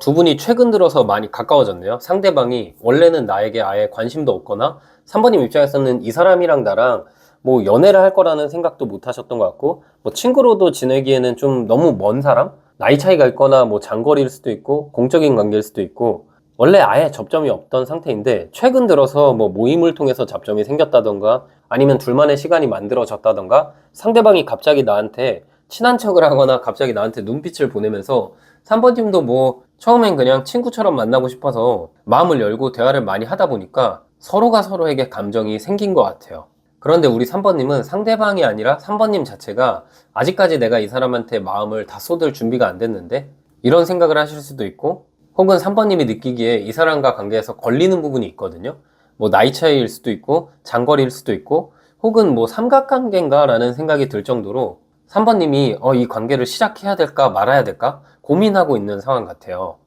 두 분이 최근 들어서 많이 가까워졌네요. 상대방이 원래는 나에게 아예 관심도 없거나 3번님 입장에서는 이 사람이랑 나랑 뭐 연애를 할 거라는 생각도 못 하셨던 것 같고 뭐 친구로도 지내기에는 좀 너무 먼 사람? 나이 차이가 있거나 뭐 장거리일 수도 있고 공적인 관계일 수도 있고 원래 아예 접점이 없던 상태인데 최근 들어서 뭐 모임을 통해서 접점이 생겼다던가 아니면 둘만의 시간이 만들어졌다던가 상대방이 갑자기 나한테 친한 척을 하거나 갑자기 나한테 눈빛을 보내면서 3번님도 뭐 처음엔 그냥 친구처럼 만나고 싶어서 마음을 열고 대화를 많이 하다 보니까 서로가 서로에게 감정이 생긴 것 같아요. 그런데 우리 3번님은 상대방이 아니라 3번님 자체가 아직까지 내가 이 사람한테 마음을 다 쏟을 준비가 안 됐는데 이런 생각을 하실 수도 있고 혹은 3번님이 느끼기에 이 사람과 관계에서 걸리는 부분이 있거든요. 뭐 나이 차이일 수도 있고 장거리일 수도 있고 혹은 뭐 삼각관계인가 라는 생각이 들 정도로 3번님이 이 관계를 시작해야 될까 말아야 될까 고민하고 있는 상황 같아요.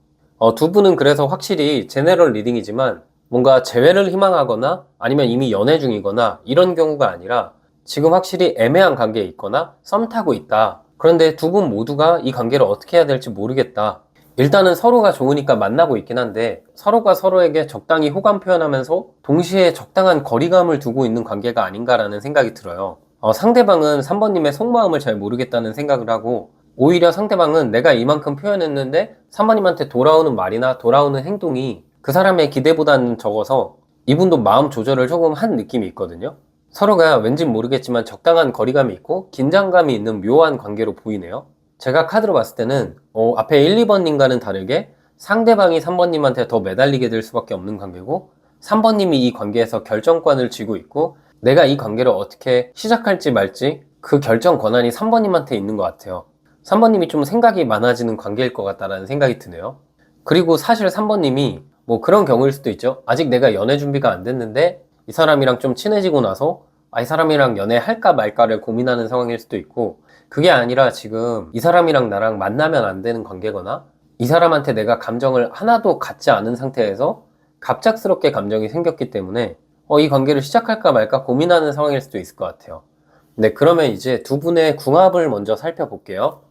두 분은 그래서 확실히 제네럴 리딩이지만 뭔가 재회를 희망하거나 아니면 이미 연애 중이거나 이런 경우가 아니라 지금 확실히 애매한 관계에 있거나 썸 타고 있다. 그런데 두 분 모두가 이 관계를 어떻게 해야 될지 모르겠다. 일단은 서로가 좋으니까 만나고 있긴 한데 서로가 서로에게 적당히 호감 표현하면서 동시에 적당한 거리감을 두고 있는 관계가 아닌가라는 생각이 들어요. 상대방은 3번님의 속마음을 잘 모르겠다는 생각을 하고 오히려 상대방은 내가 이만큼 표현했는데 3번님한테 돌아오는 말이나 돌아오는 행동이 그 사람의 기대보다는 적어서 이분도 마음 조절을 조금 한 느낌이 있거든요. 서로가 왠진 모르겠지만 적당한 거리감이 있고 긴장감이 있는 묘한 관계로 보이네요. 제가 카드로 봤을 때는 앞에 1, 2번님과는 다르게 상대방이 3번님한테 더 매달리게 될 수밖에 없는 관계고 3번님이 이 관계에서 결정권을 쥐고 있고 내가 이 관계를 어떻게 시작할지 말지 그 결정 권한이 3번님한테 있는 것 같아요. 3번님이 좀 생각이 많아지는 관계일 것 같다라는 생각이 드네요. 그리고 사실 3번님이 뭐 그런 경우일 수도 있죠. 아직 내가 연애 준비가 안 됐는데 이 사람이랑 좀 친해지고 나서 이 사람이랑 연애할까 말까를 고민하는 상황일 수도 있고 그게 아니라 지금 이 사람이랑 나랑 만나면 안 되는 관계거나 이 사람한테 내가 감정을 하나도 갖지 않은 상태에서 갑작스럽게 감정이 생겼기 때문에 이 관계를 시작할까 말까 고민하는 상황일 수도 있을 것 같아요. 네, 그러면 이제 두 분의 궁합을 먼저 살펴볼게요.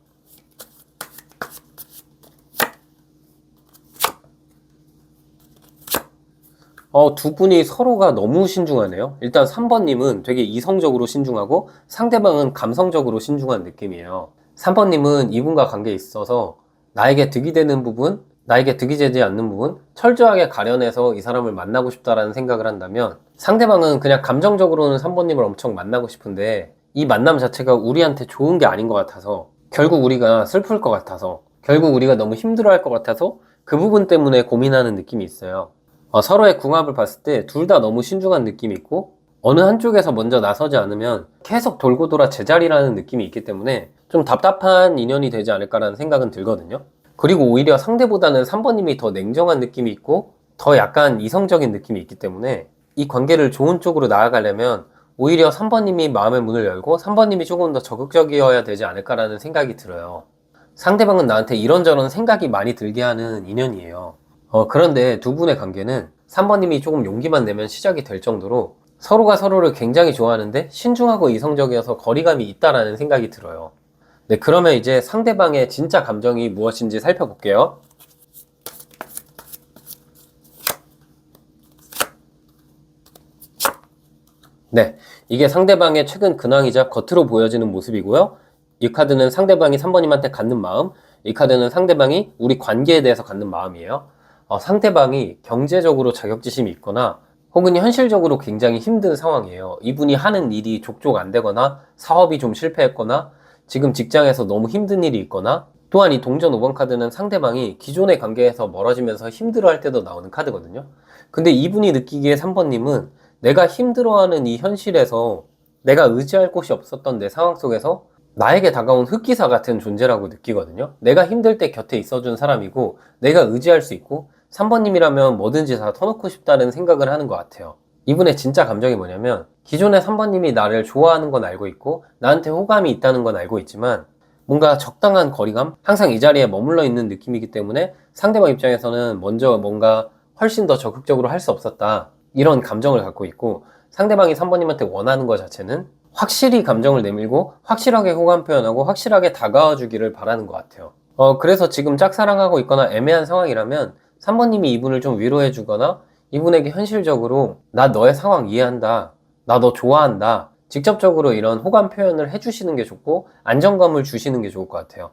두 분이 서로가 너무 신중하네요. 일단 3번님은 되게 이성적으로 신중하고 상대방은 감성적으로 신중한 느낌이에요. 3번님은 이분과 관계에 있어서 나에게 득이 되는 부분, 나에게 득이 되지 않는 부분, 철저하게 가려내서 이 사람을 만나고 싶다라는 생각을 한다면 상대방은 그냥 감정적으로는 3번님을 엄청 만나고 싶은데 이 만남 자체가 우리한테 좋은 게 아닌 것 같아서 결국 우리가 슬플 것 같아서 결국 우리가 너무 힘들어할 것 같아서 그 부분 때문에 고민하는 느낌이 있어요. 서로의 궁합을 봤을 때 둘 다 너무 신중한 느낌이 있고 어느 한쪽에서 먼저 나서지 않으면 계속 돌고 돌아 제자리라는 느낌이 있기 때문에 좀 답답한 인연이 되지 않을까라는 생각은 들거든요. 그리고 오히려 상대보다는 3번님이 더 냉정한 느낌이 있고 더 약간 이성적인 느낌이 있기 때문에 이 관계를 좋은 쪽으로 나아가려면 오히려 3번님이 마음의 문을 열고 3번님이 조금 더 적극적이어야 되지 않을까라는 생각이 들어요. 상대방은 나한테 이런저런 생각이 많이 들게 하는 인연이에요. 그런데 두 분의 관계는 3번님이 조금 용기만 내면 시작이 될 정도로 서로가 서로를 굉장히 좋아하는데 신중하고 이성적이어서 거리감이 있다라는 생각이 들어요. 네, 그러면 이제 상대방의 진짜 감정이 무엇인지 살펴볼게요. 네, 이게 상대방의 최근 근황이자 겉으로 보여지는 모습이고요. 이 카드는 상대방이 3번님한테 갖는 마음, 이 카드는 상대방이 우리 관계에 대해서 갖는 마음이에요. 상대방이 경제적으로 자격지심이 있거나 혹은 현실적으로 굉장히 힘든 상황이에요. 이분이 하는 일이 족족 안 되거나 사업이 좀 실패했거나 지금 직장에서 너무 힘든 일이 있거나 또한 이 동전 5번 카드는 상대방이 기존의 관계에서 멀어지면서 힘들어할 때도 나오는 카드거든요. 근데 이분이 느끼기에 3번님은 내가 힘들어하는 이 현실에서 내가 의지할 곳이 없었던 내 상황 속에서 나에게 다가온 흑기사 같은 존재라고 느끼거든요. 내가 힘들 때 곁에 있어준 사람이고 내가 의지할 수 있고 3번님이라면 뭐든지 다 터놓고 싶다는 생각을 하는 것 같아요. 이분의 진짜 감정이 뭐냐면 기존의 3번님이 나를 좋아하는 건 알고 있고 나한테 호감이 있다는 건 알고 있지만 뭔가 적당한 거리감? 항상 이 자리에 머물러 있는 느낌이기 때문에 상대방 입장에서는 먼저 뭔가 훨씬 더 적극적으로 할 수 없었다. 이런 감정을 갖고 있고 상대방이 3번님한테 원하는 것 자체는 확실히 감정을 내밀고 확실하게 호감 표현하고 확실하게 다가와 주기를 바라는 것 같아요. 그래서 지금 짝사랑하고 있거나 애매한 상황이라면 3번님이 이분을 좀 위로해 주거나 이분에게 현실적으로 나 너의 상황 이해한다. 나 너 좋아한다. 직접적으로 이런 호감 표현을 해주시는 게 좋고 안정감을 주시는 게 좋을 것 같아요.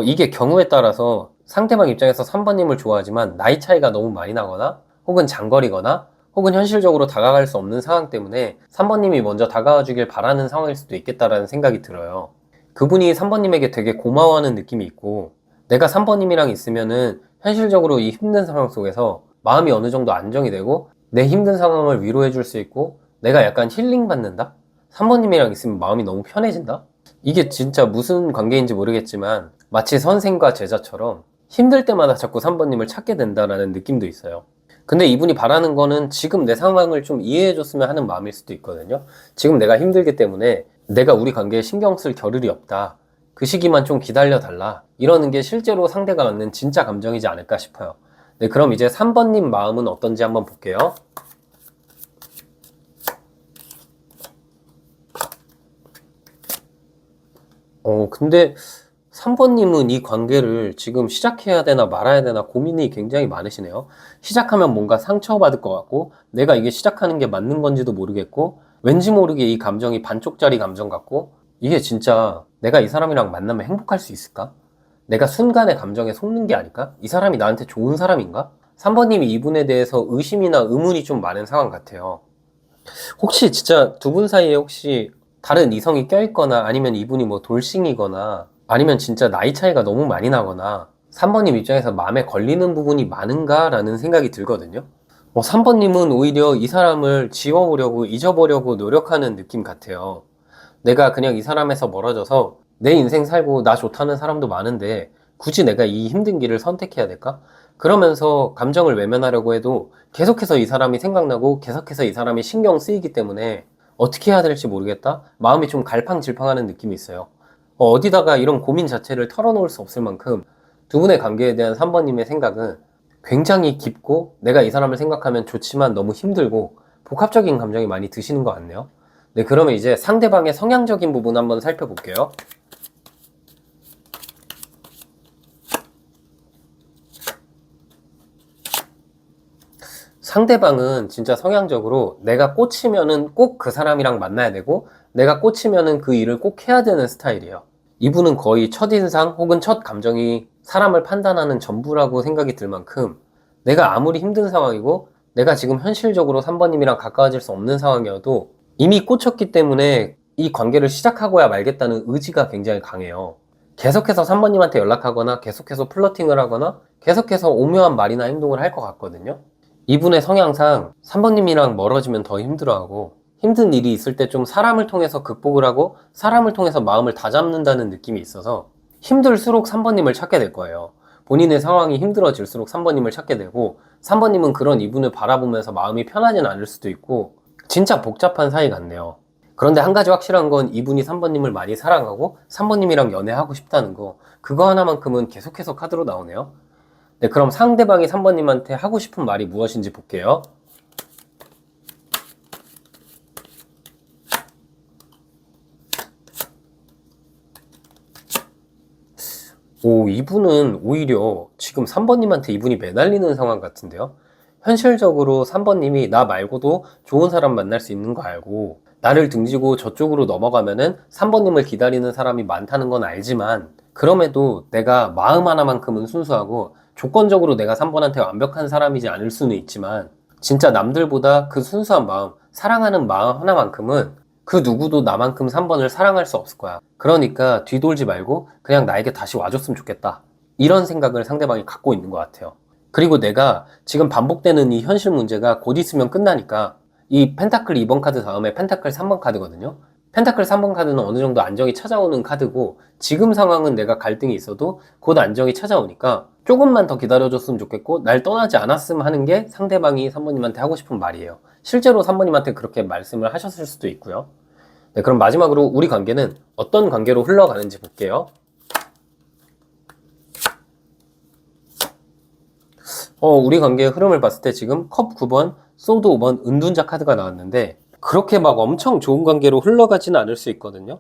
이게 경우에 따라서 상대방 입장에서 3번님을 좋아하지만 나이 차이가 너무 많이 나거나 혹은 장거리거나 혹은 현실적으로 다가갈 수 없는 상황 때문에 3번님이 먼저 다가와 주길 바라는 상황일 수도 있겠다라는 생각이 들어요. 그분이 3번님에게 되게 고마워하는 느낌이 있고 내가 3번님이랑 있으면은 현실적으로 이 힘든 상황 속에서 마음이 어느 정도 안정이 되고 내 힘든 상황을 위로해 줄 수 있고 내가 약간 힐링 받는다? 3번님이랑 있으면 마음이 너무 편해진다? 이게 진짜 무슨 관계인지 모르겠지만 마치 선생과 제자처럼 힘들 때마다 자꾸 3번님을 찾게 된다라는 느낌도 있어요. 근데 이분이 바라는 거는 지금 내 상황을 좀 이해해 줬으면 하는 마음일 수도 있거든요. 지금 내가 힘들기 때문에 내가 우리 관계에 신경 쓸 겨를이 없다. 그 시기만 좀 기다려 달라. 이러는 게 실제로 상대가 갖는 진짜 감정이지 않을까 싶어요. 네, 그럼 이제 3번님 마음은 어떤지 한번 볼게요. 근데 3번님은 이 관계를 지금 시작해야 되나 말아야 되나 고민이 굉장히 많으시네요. 시작하면 뭔가 상처받을 것 같고, 내가 이게 시작하는 게 맞는 건지도 모르겠고, 왠지 모르게 이 감정이 반쪽짜리 감정 같고, 이게 진짜 내가 이 사람이랑 만나면 행복할 수 있을까? 내가 순간의 감정에 속는 게 아닐까? 이 사람이 나한테 좋은 사람인가? 3번님이 이분에 대해서 의심이나 의문이 좀 많은 상황 같아요. 혹시 진짜 두 분 사이에 혹시 다른 이성이 껴있거나 아니면 이분이 뭐 돌싱이거나 아니면 진짜 나이 차이가 너무 많이 나거나 3번님 입장에서 마음에 걸리는 부분이 많은가라는 생각이 들거든요. 3번님은 오히려 이 사람을 지워보려고 잊어보려고 노력하는 느낌 같아요. 내가 그냥 이 사람에서 멀어져서 내 인생 살고 나 좋다는 사람도 많은데 굳이 내가 이 힘든 길을 선택해야 될까? 그러면서 감정을 외면하려고 해도 계속해서 이 사람이 생각나고 계속해서 이 사람이 신경 쓰이기 때문에 어떻게 해야 될지 모르겠다? 마음이 좀 갈팡질팡하는 느낌이 있어요. 어디다가 이런 고민 자체를 털어놓을 수 없을 만큼 두 분의 관계에 대한 3번님의 생각은 굉장히 깊고 내가 이 사람을 생각하면 좋지만 너무 힘들고 복합적인 감정이 많이 드시는 것 같네요. 네, 그러면 이제 상대방의 성향적인 부분 한번 살펴볼게요. 상대방은 진짜 성향적으로 내가 꽂히면은 꼭 그 사람이랑 만나야 되고 내가 꽂히면은 그 일을 꼭 해야 되는 스타일이에요. 이분은 거의 첫인상 혹은 첫 감정이 사람을 판단하는 전부라고 생각이 들 만큼 내가 아무리 힘든 상황이고 내가 지금 현실적으로 3번님이랑 가까워질 수 없는 상황이어도 이미 꽂혔기 때문에 이 관계를 시작하고야 말겠다는 의지가 굉장히 강해요. 계속해서 3번님한테 연락하거나 계속해서 플러팅을 하거나 계속해서 오묘한 말이나 행동을 할 것 같거든요. 이분의 성향상 3번님이랑 멀어지면 더 힘들어하고 힘든 일이 있을 때 좀 사람을 통해서 극복을 하고 사람을 통해서 마음을 다잡는다는 느낌이 있어서 힘들수록 3번님을 찾게 될 거예요. 본인의 상황이 힘들어질수록 3번님을 찾게 되고 3번님은 그런 이분을 바라보면서 마음이 편하진 않을 수도 있고 진짜 복잡한 사이 같네요. 그런데 한 가지 확실한 건 이분이 3번님을 많이 사랑하고 3번님이랑 연애하고 싶다는 거, 그거 하나만큼은 계속해서 카드로 나오네요. 네, 그럼 상대방이 3번님한테 하고 싶은 말이 무엇인지 볼게요. 이분은 오히려 지금 3번님한테 이분이 매달리는 상황 같은데요. 현실적으로 3번님이 나 말고도 좋은 사람 만날 수 있는 거 알고 나를 등지고 저쪽으로 넘어가면은 3번님을 기다리는 사람이 많다는 건 알지만 그럼에도 내가 마음 하나만큼은 순수하고 조건적으로 내가 3번한테 완벽한 사람이지 않을 수는 있지만 진짜 남들보다 그 순수한 마음, 사랑하는 마음 하나만큼은 그 누구도 나만큼 3번을 사랑할 수 없을 거야. 그러니까 뒤돌지 말고 그냥 나에게 다시 와줬으면 좋겠다. 이런 생각을 상대방이 갖고 있는 것 같아요. 그리고 내가 지금 반복되는 이 현실 문제가 곧 있으면 끝나니까 이 펜타클 2번 카드 다음에 펜타클 3번 카드거든요. 펜타클 3번 카드는 어느 정도 안정이 찾아오는 카드고 지금 상황은 내가 갈등이 있어도 곧 안정이 찾아오니까 조금만 더 기다려줬으면 좋겠고 날 떠나지 않았으면 하는 게 상대방이 3번님한테 하고 싶은 말이에요. 실제로 3번님한테 그렇게 말씀을 하셨을 수도 있고요. 네, 그럼 마지막으로 우리 관계는 어떤 관계로 흘러가는지 볼게요. 우리 관계의 흐름을 봤을 때 지금 컵 9번, 소드 5번, 은둔자 카드가 나왔는데 그렇게 막 엄청 좋은 관계로 흘러가지는 않을 수 있거든요.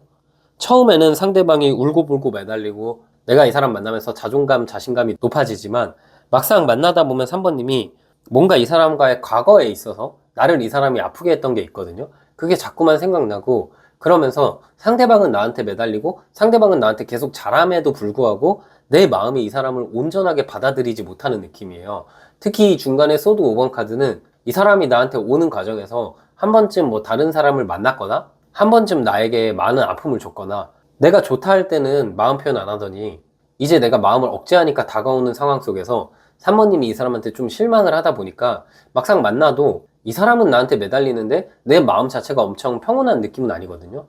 처음에는 상대방이 울고불고 매달리고 내가 이 사람 만나면서 자존감, 자신감이 높아지지만 막상 만나다 보면 3번님이 뭔가 이 사람과의 과거에 있어서 나를 이 사람이 아프게 했던 게 있거든요. 그게 자꾸만 생각나고 그러면서 상대방은 나한테 매달리고 상대방은 나한테 계속 잘함에도 불구하고 내 마음이 이 사람을 온전하게 받아들이지 못하는 느낌이에요. 특히 중간에 소드 5번 카드는 이 사람이 나한테 오는 과정에서 한 번쯤 뭐 다른 사람을 만났거나 한 번쯤 나에게 많은 아픔을 줬거나 내가 좋다 할 때는 마음 표현 안 하더니 이제 내가 마음을 억제하니까 다가오는 상황 속에서 3번님이 이 사람한테 좀 실망을 하다 보니까 막상 만나도 이 사람은 나한테 매달리는데 내 마음 자체가 엄청 평온한 느낌은 아니거든요.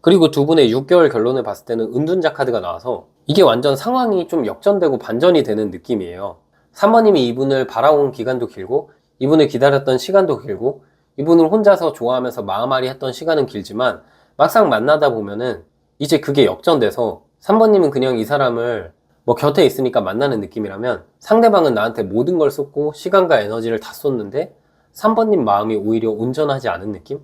그리고 두 분의 6개월 결론을 봤을 때는 은둔자 카드가 나와서 이게 완전 상황이 좀 역전되고 반전이 되는 느낌이에요. 3번님이 이분을 바라온 기간도 길고 이분을 기다렸던 시간도 길고 이분을 혼자서 좋아하면서 마음앓이 했던 시간은 길지만 막상 만나다 보면은 이제 그게 역전돼서 3번님은 그냥 이 사람을 뭐 곁에 있으니까 만나는 느낌이라면 상대방은 나한테 모든 걸 쏟고 시간과 에너지를 다 쏟는데 3번님 마음이 오히려 온전하지 않은 느낌?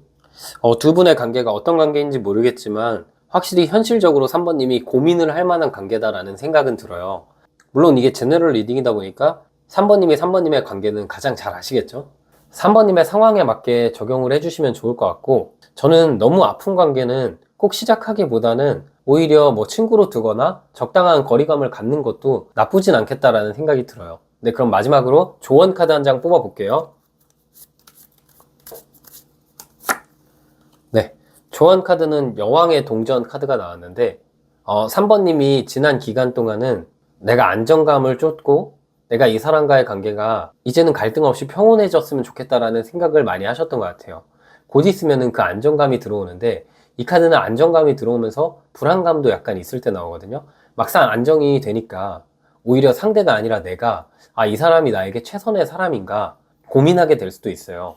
두 분의 관계가 어떤 관계인지 모르겠지만 확실히 현실적으로 3번님이 고민을 할 만한 관계다라는 생각은 들어요. 물론 이게 제너럴 리딩이다 보니까 3번님이 3번님의 관계는 가장 잘 아시겠죠? 3번님의 상황에 맞게 적용을 해주시면 좋을 것 같고, 저는 너무 아픈 관계는 꼭 시작하기보다는 오히려 뭐 친구로 두거나 적당한 거리감을 갖는 것도 나쁘진 않겠다라는 생각이 들어요. 네, 그럼 마지막으로 조언 카드 한 장 뽑아 볼게요. 네, 조언 카드는 여왕의 동전 카드가 나왔는데 3번님이 지난 기간 동안은 내가 안정감을 쫓고 내가 이 사람과의 관계가 이제는 갈등 없이 평온해졌으면 좋겠다라는 생각을 많이 하셨던 것 같아요. 곧 있으면은 그 안정감이 들어오는데, 이 카드는 안정감이 들어오면서 불안감도 약간 있을 때 나오거든요. 막상 안정이 되니까 오히려 상대가 아니라 내가 이 사람이 나에게 최선의 사람인가 고민하게 될 수도 있어요.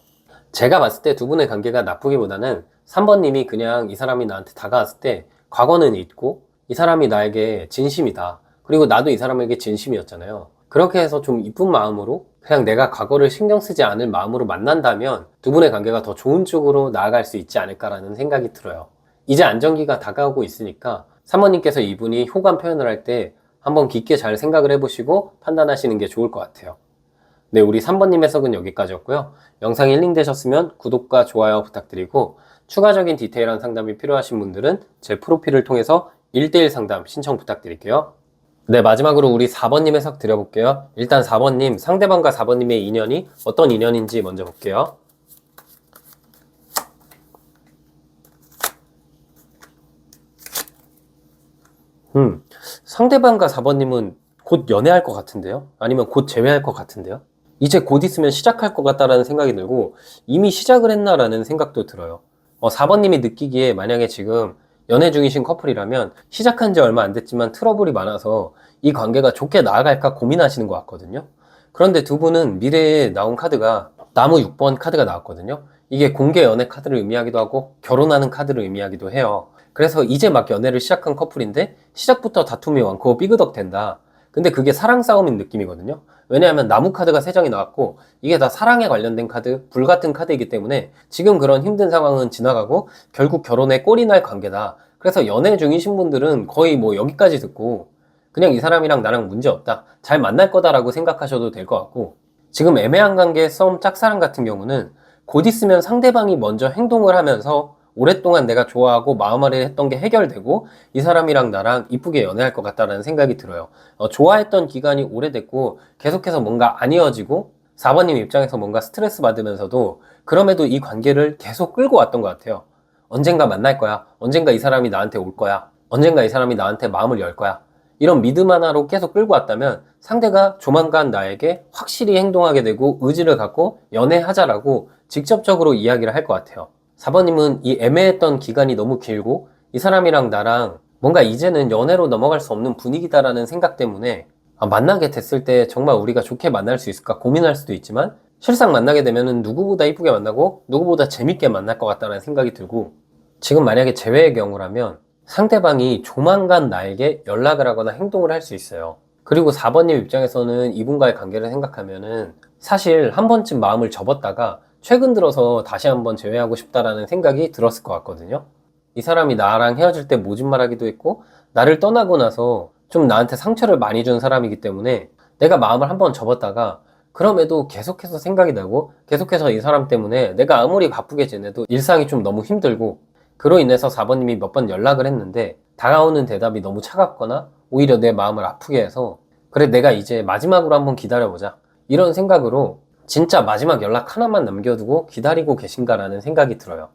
제가 봤을 때 두 분의 관계가 나쁘기보다는 3번님이 그냥 이 사람이 나한테 다가왔을 때 과거는 잊고 이 사람이 나에게 진심이다, 그리고 나도 이 사람에게 진심이었잖아요. 그렇게 해서 좀 이쁜 마음으로 그냥 내가 과거를 신경 쓰지 않을 마음으로 만난다면 두 분의 관계가 더 좋은 쪽으로 나아갈 수 있지 않을까라는 생각이 들어요. 이제 안정기가 다가오고 있으니까 3번님께서 이분이 호감 표현을 할 때 한번 깊게 잘 생각을 해보시고 판단하시는 게 좋을 것 같아요. 네, 우리 3번님 해석은 여기까지였고요. 영상이 힐링되셨으면 구독과 좋아요 부탁드리고, 추가적인 디테일한 상담이 필요하신 분들은 제 프로필을 통해서 1대1 상담 신청 부탁드릴게요. 네, 마지막으로 우리 4번님 해석 드려볼게요. 일단 4번님, 상대방과 4번님의 인연이 어떤 인연인지 먼저 볼게요. 상대방과 4번님은 곧 연애할 것 같은데요? 아니면 곧 재회할 것 같은데요? 이제 곧 있으면 시작할 것 같다라는 생각이 들고, 이미 시작을 했나라는 생각도 들어요. 4번님이 느끼기에 만약에 지금 연애 중이신 커플이라면 시작한 지 얼마 안 됐지만 트러블이 많아서 이 관계가 좋게 나아갈까 고민하시는 것 같거든요. 그런데 두 분은 미래에 나온 카드가 나무 6번 카드가 나왔거든요. 이게 공개 연애 카드를 의미하기도 하고 결혼하는 카드를 의미하기도 해요. 그래서 이제 막 연애를 시작한 커플인데 시작부터 다툼이 많고 삐그덕 된다. 근데 그게 사랑 싸움인 느낌이거든요. 왜냐하면 나무 카드가 3장이 나왔고 이게 다 사랑에 관련된 카드, 불같은 카드이기 때문에 지금 그런 힘든 상황은 지나가고 결국 결혼에 꼴이 날 관계다. 그래서 연애 중이신 분들은 거의 뭐 여기까지 듣고 그냥 이 사람이랑 나랑 문제 없다, 잘 만날 거다라고 생각하셔도 될 것 같고, 지금 애매한 관계 썸 짝사랑 같은 경우는 곧 있으면 상대방이 먼저 행동을 하면서 오랫동안 내가 좋아하고 마음앓이 했던 게 해결되고 이 사람이랑 나랑 이쁘게 연애할 것 같다라는 생각이 들어요. 좋아했던 기간이 오래됐고 계속해서 뭔가 안 이어지고 4번님 입장에서 뭔가 스트레스 받으면서도 그럼에도 이 관계를 계속 끌고 왔던 것 같아요. 언젠가 만날 거야, 언젠가 이 사람이 나한테 올 거야, 언젠가 이 사람이 나한테 마음을 열 거야, 이런 믿음 하나로 계속 끌고 왔다면 상대가 조만간 나에게 확실히 행동하게 되고 의지를 갖고 연애하자라고 직접적으로 이야기를 할 것 같아요. 4번님은 이 애매했던 기간이 너무 길고 이 사람이랑 나랑 뭔가 이제는 연애로 넘어갈 수 없는 분위기다라는 생각 때문에 만나게 됐을 때 정말 우리가 좋게 만날 수 있을까 고민할 수도 있지만, 실상 만나게 되면은 누구보다 이쁘게 만나고 누구보다 재밌게 만날 것 같다는 생각이 들고, 지금 만약에 재회의 경우라면 상대방이 조만간 나에게 연락을 하거나 행동을 할 수 있어요. 그리고 4번님 입장에서는 이분과의 관계를 생각하면은 사실 한 번쯤 마음을 접었다가 최근 들어서 다시 한번 재회하고 싶다라는 생각이 들었을 것 같거든요. 이 사람이 나랑 헤어질 때 모진 말하기도 했고 나를 떠나고 나서 좀 나한테 상처를 많이 준 사람이기 때문에 내가 마음을 한번 접었다가 그럼에도 계속해서 생각이 나고 계속해서 이 사람 때문에 내가 아무리 바쁘게 지내도 일상이 좀 너무 힘들고, 그로 인해서 4번님이 몇 번 연락을 했는데 다가오는 대답이 너무 차갑거나 오히려 내 마음을 아프게 해서 그래 내가 이제 마지막으로 한번 기다려보자, 이런 생각으로 진짜 마지막 연락 하나만 남겨두고 기다리고 계신가라는 생각이 들어요.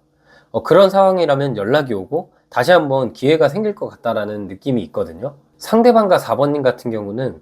그런 상황이라면 연락이 오고 다시 한번 기회가 생길 것 같다라는 느낌이 있거든요. 상대방과 4번님 같은 경우는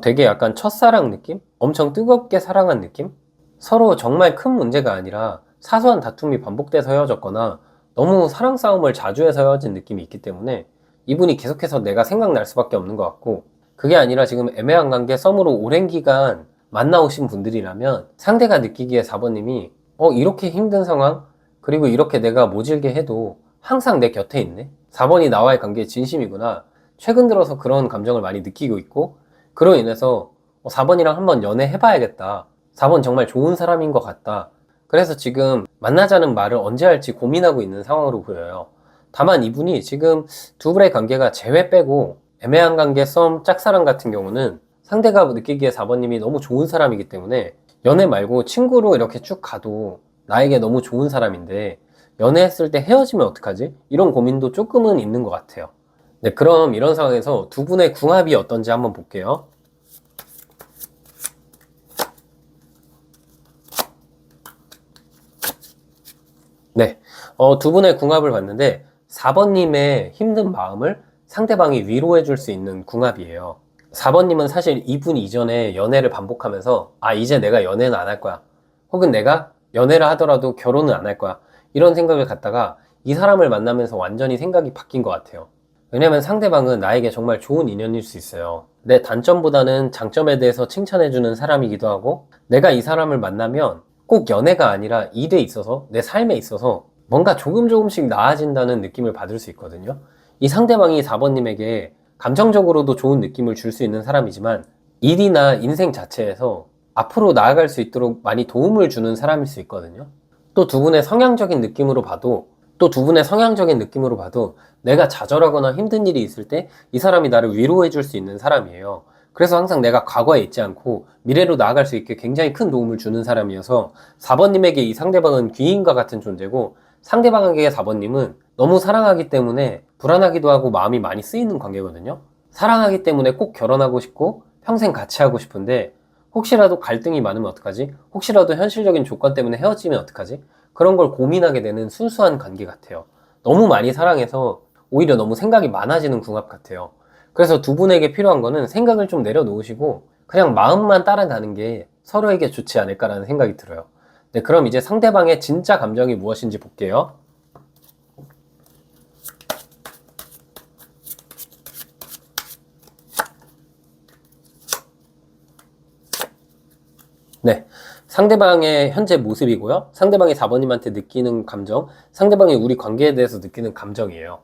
되게 약간 첫사랑 느낌? 엄청 뜨겁게 사랑한 느낌? 서로 정말 큰 문제가 아니라 사소한 다툼이 반복돼서 헤어졌거나 너무 사랑 싸움을 자주 해서 헤어진 느낌이 있기 때문에 이분이 계속해서 내가 생각날 수밖에 없는 것 같고, 그게 아니라 지금 애매한 관계 썸으로 오랜 기간 만나오신 분들이라면 상대가 느끼기에 4번님이 이렇게 힘든 상황, 그리고 이렇게 내가 모질게 해도 항상 내 곁에 있네, 4번이 나와의 관계에 진심이구나, 최근 들어서 그런 감정을 많이 느끼고 있고, 그로 인해서 4번이랑 한번 연애해봐야겠다, 4번 정말 좋은 사람인 것 같다, 그래서 지금 만나자는 말을 언제 할지 고민하고 있는 상황으로 보여요. 다만 이분이 지금 두 분의 관계가 제외 빼고 애매한 관계, 썸, 짝사랑 같은 경우는 상대가 느끼기에 4번님이 너무 좋은 사람이기 때문에 연애 말고 친구로 이렇게 쭉 가도 나에게 너무 좋은 사람인데 연애했을 때 헤어지면 어떡하지? 이런 고민도 조금은 있는 것 같아요. 네, 그럼 이런 상황에서 두 분의 궁합이 어떤지 한번 볼게요. 네, 두 분의 궁합을 봤는데 4번님의 힘든 마음을 상대방이 위로해 줄 수 있는 궁합이에요. 4번님은 사실 이분 이전에 연애를 반복하면서 이제 내가 연애는 안 할 거야. 혹은 내가 연애를 하더라도 결혼은 안 할 거야. 이런 생각을 갖다가 이 사람을 만나면서 완전히 생각이 바뀐 것 같아요. 왜냐면 상대방은 나에게 정말 좋은 인연일 수 있어요. 내 단점보다는 장점에 대해서 칭찬해주는 사람이기도 하고 내가 이 사람을 만나면 꼭 연애가 아니라 일에 있어서 내 삶에 있어서 뭔가 조금씩 나아진다는 느낌을 받을 수 있거든요. 이 상대방이 4번님에게 감정적으로도 좋은 느낌을 줄 수 있는 사람이지만 일이나 인생 자체에서 앞으로 나아갈 수 있도록 많이 도움을 주는 사람일 수 있거든요. 또 두 분의 성향적인 느낌으로 봐도 내가 좌절하거나 힘든 일이 있을 때 이 사람이 나를 위로해 줄 수 있는 사람이에요. 그래서 항상 내가 과거에 있지 않고 미래로 나아갈 수 있게 굉장히 큰 도움을 주는 사람이어서 4번님에게 이 상대방은 귀인과 같은 존재고 상대방에게 4번님은 너무 사랑하기 때문에 불안하기도 하고 마음이 많이 쓰이는 관계거든요. 사랑하기 때문에 꼭 결혼하고 싶고 평생 같이 하고 싶은데 혹시라도 갈등이 많으면 어떡하지? 혹시라도 현실적인 조건 때문에 헤어지면 어떡하지? 그런 걸 고민하게 되는 순수한 관계 같아요. 너무 많이 사랑해서 오히려 너무 생각이 많아지는 궁합 같아요. 그래서 두 분에게 필요한 거는 생각을 좀 내려놓으시고 그냥 마음만 따라가는 게 서로에게 좋지 않을까라는 생각이 들어요. 네, 그럼 이제 상대방의 진짜 감정이 무엇인지 볼게요. 네, 상대방의 현재 모습이고요. 상대방이 4번님한테 느끼는 감정, 상대방이 우리 관계에 대해서 느끼는 감정이에요.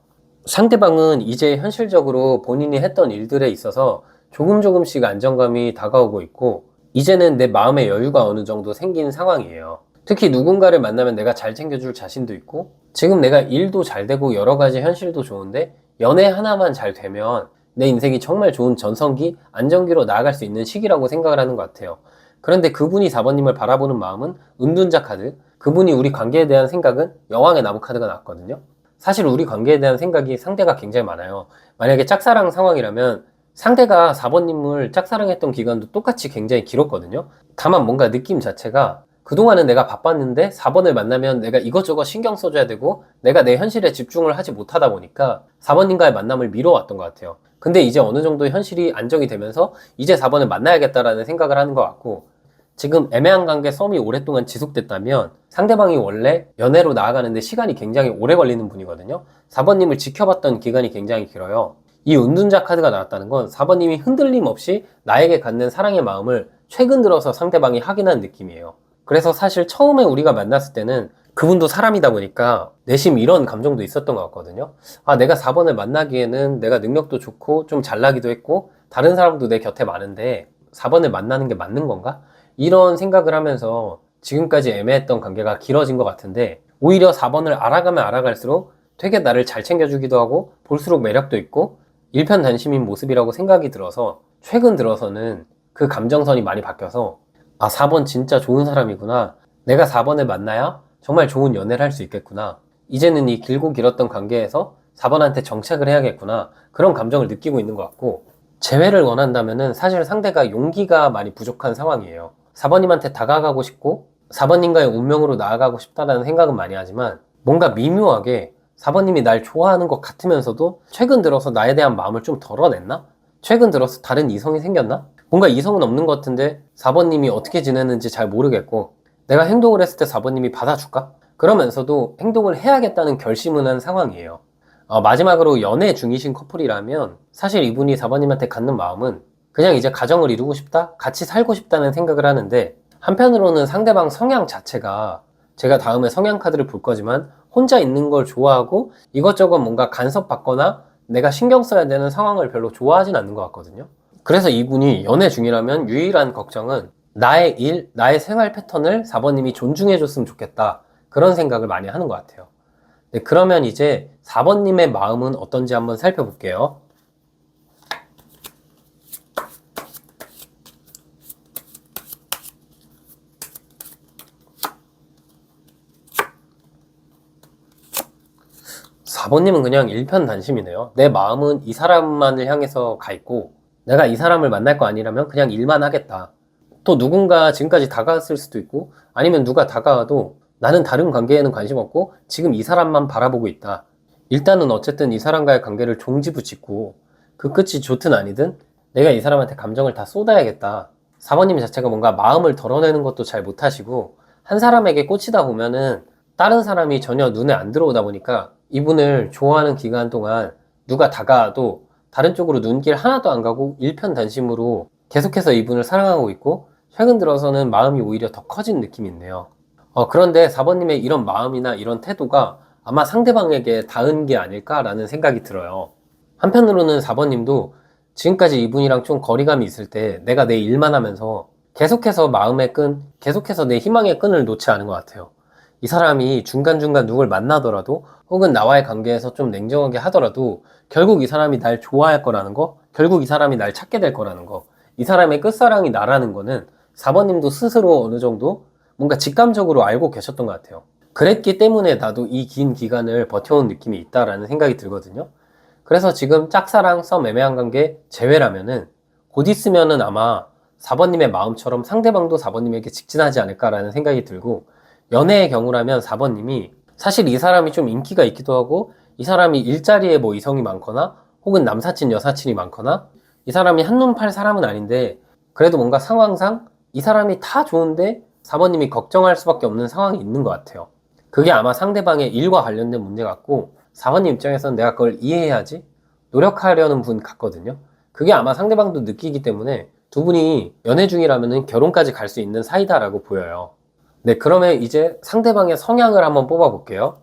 상대방은 이제 현실적으로 본인이 했던 일들에 있어서 조금씩 안정감이 다가오고 있고 이제는 내 마음의 여유가 어느 정도 생긴 상황이에요. 특히 누군가를 만나면 내가 잘 챙겨줄 자신도 있고 지금 내가 일도 잘 되고 여러 가지 현실도 좋은데 연애 하나만 잘 되면 내 인생이 정말 좋은 전성기, 안정기로 나아갈 수 있는 시기라고 생각을 하는 것 같아요. 그런데 그분이 4번님을 바라보는 마음은 은둔자 카드, 그분이 우리 관계에 대한 생각은 여왕의 나무 카드가 나왔거든요. 사실 우리 관계에 대한 생각이 상대가 굉장히 많아요. 만약에 짝사랑 상황이라면 상대가 4번님을 짝사랑했던 기간도 똑같이 굉장히 길었거든요. 다만 뭔가 느낌 자체가 그동안은 내가 바빴는데 4번을 만나면 내가 이것저것 신경 써줘야 되고 내가 내 현실에 집중을 하지 못하다 보니까 4번님과의 만남을 미뤄왔던 것 같아요. 근데 이제 어느 정도 현실이 안정이 되면서 이제 4번을 만나야겠다라는 생각을 하는 것 같고 지금 애매한 관계 썸이 오랫동안 지속됐다면 상대방이 원래 연애로 나아가는데 시간이 굉장히 오래 걸리는 분이거든요. 4번님을 지켜봤던 기간이 굉장히 길어요. 이 은둔자 카드가 나왔다는 건 4번님이 흔들림 없이 나에게 갖는 사랑의 마음을 최근 들어서 상대방이 확인한 느낌이에요. 그래서 사실 처음에 우리가 만났을 때는 그분도 사람이다 보니까 내심 이런 감정도 있었던 것 같거든요. 내가 4번을 만나기에는 내가 능력도 좋고 좀 잘나기도 했고 다른 사람도 내 곁에 많은데 4번을 만나는 게 맞는 건가? 이런 생각을 하면서 지금까지 애매했던 관계가 길어진 것 같은데 오히려 4번을 알아가면 알아갈수록 되게 나를 잘 챙겨주기도 하고 볼수록 매력도 있고 일편단심인 모습이라고 생각이 들어서 최근 들어서는 그 감정선이 많이 바뀌어서 4번 진짜 좋은 사람이구나. 내가 4번을 만나야 정말 좋은 연애를 할 수 있겠구나. 이제는 이 길고 길었던 관계에서 4번한테 정착을 해야겠구나. 그런 감정을 느끼고 있는 것 같고 재회를 원한다면은 사실 상대가 용기가 많이 부족한 상황이에요. 4번님한테 다가가고 싶고 4번님과의 운명으로 나아가고 싶다는 생각은 많이 하지만 뭔가 미묘하게 4번님이 날 좋아하는 것 같으면서도 최근 들어서 나에 대한 마음을 좀 덜어냈나? 최근 들어서 다른 이성이 생겼나? 뭔가 이성은 없는 것 같은데 4번님이 어떻게 지내는지 잘 모르겠고 내가 행동을 했을 때 4번님이 받아줄까? 그러면서도 행동을 해야겠다는 결심은 한 상황이에요. 마지막으로 연애 중이신 커플이라면 사실 이분이 4번님한테 갖는 마음은 그냥 이제 가정을 이루고 싶다? 같이 살고 싶다는 생각을 하는데 한편으로는 상대방 성향 자체가 제가 다음에 성향 카드를 볼 거지만 혼자 있는 걸 좋아하고 이것저것 뭔가 간섭받거나 내가 신경 써야 되는 상황을 별로 좋아하진 않는 것 같거든요. 그래서 이분이 연애 중이라면 유일한 걱정은 나의 일, 나의 생활 패턴을 4번님이 존중해 줬으면 좋겠다. 그런 생각을 많이 하는 것 같아요. 네, 그러면 이제 4번님의 마음은 어떤지 한번 살펴볼게요. 4번님은 그냥 일편단심이네요. 내 마음은 이 사람만을 향해서 가 있고, 내가 이 사람을 만날 거 아니라면 그냥 일만 하겠다. 또 누군가 지금까지 다가왔을 수도 있고, 아니면 누가 다가와도 나는 다른 관계에는 관심 없고, 지금 이 사람만 바라보고 있다. 일단은 어쨌든 이 사람과의 관계를 종지부짓고, 그 끝이 좋든 아니든 내가 이 사람한테 감정을 다 쏟아야겠다. 4번님 자체가 뭔가 마음을 덜어내는 것도 잘 못하시고, 한 사람에게 꽂히다 보면은 다른 사람이 전혀 눈에 안 들어오다 보니까 이분을 좋아하는 기간 동안 누가 다가와도 다른 쪽으로 눈길 하나도 안 가고 일편단심으로 계속해서 이분을 사랑하고 있고, 최근 들어서는 마음이 오히려 더 커진 느낌이 있네요. 그런데 4번님의 이런 마음이나 이런 태도가 아마 상대방에게 닿은 게 아닐까라는 생각이 들어요. 한편으로는 4번님도 지금까지 이분이랑 좀 거리감이 있을 때 내가 내 일만 하면서 계속해서 마음의 끈, 계속해서 내 희망의 끈을 놓지 않은 것 같아요. 이 사람이 중간중간 누굴 만나더라도 혹은 나와의 관계에서 좀 냉정하게 하더라도 결국 이 사람이 날 좋아할 거라는 거, 결국 이 사람이 날 찾게 될 거라는 거, 이 사람의 끝사랑이 나라는 거는 4번님도 스스로 어느 정도 뭔가 직감적으로 알고 계셨던 것 같아요. 그랬기 때문에 나도 이 긴 기간을 버텨온 느낌이 있다라는 생각이 들거든요. 그래서 지금 짝사랑, 썸, 애매한 관계 제외라면은 곧 있으면은 아마 4번님의 마음처럼 상대방도 4번님에게 직진하지 않을까라는 생각이 들고, 연애의 경우라면 4번님이 사실 이 사람이 좀 인기가 있기도 하고, 이 사람이 일자리에 뭐 이성이 많거나 혹은 남사친 여사친이 많거나, 이 사람이 한눈 팔 사람은 아닌데 그래도 뭔가 상황상 이 사람이 다 좋은데 4번님이 걱정할 수밖에 없는 상황이 있는 것 같아요. 그게 아마 상대방의 일과 관련된 문제 같고, 4번님 입장에서는 내가 그걸 이해해야지 노력하려는 분 같거든요. 그게 아마 상대방도 느끼기 때문에 두 분이 연애 중이라면 결혼까지 갈 수 있는 사이다라고 보여요. 네, 그러면 이제 상대방의 성향을 한번 뽑아 볼게요.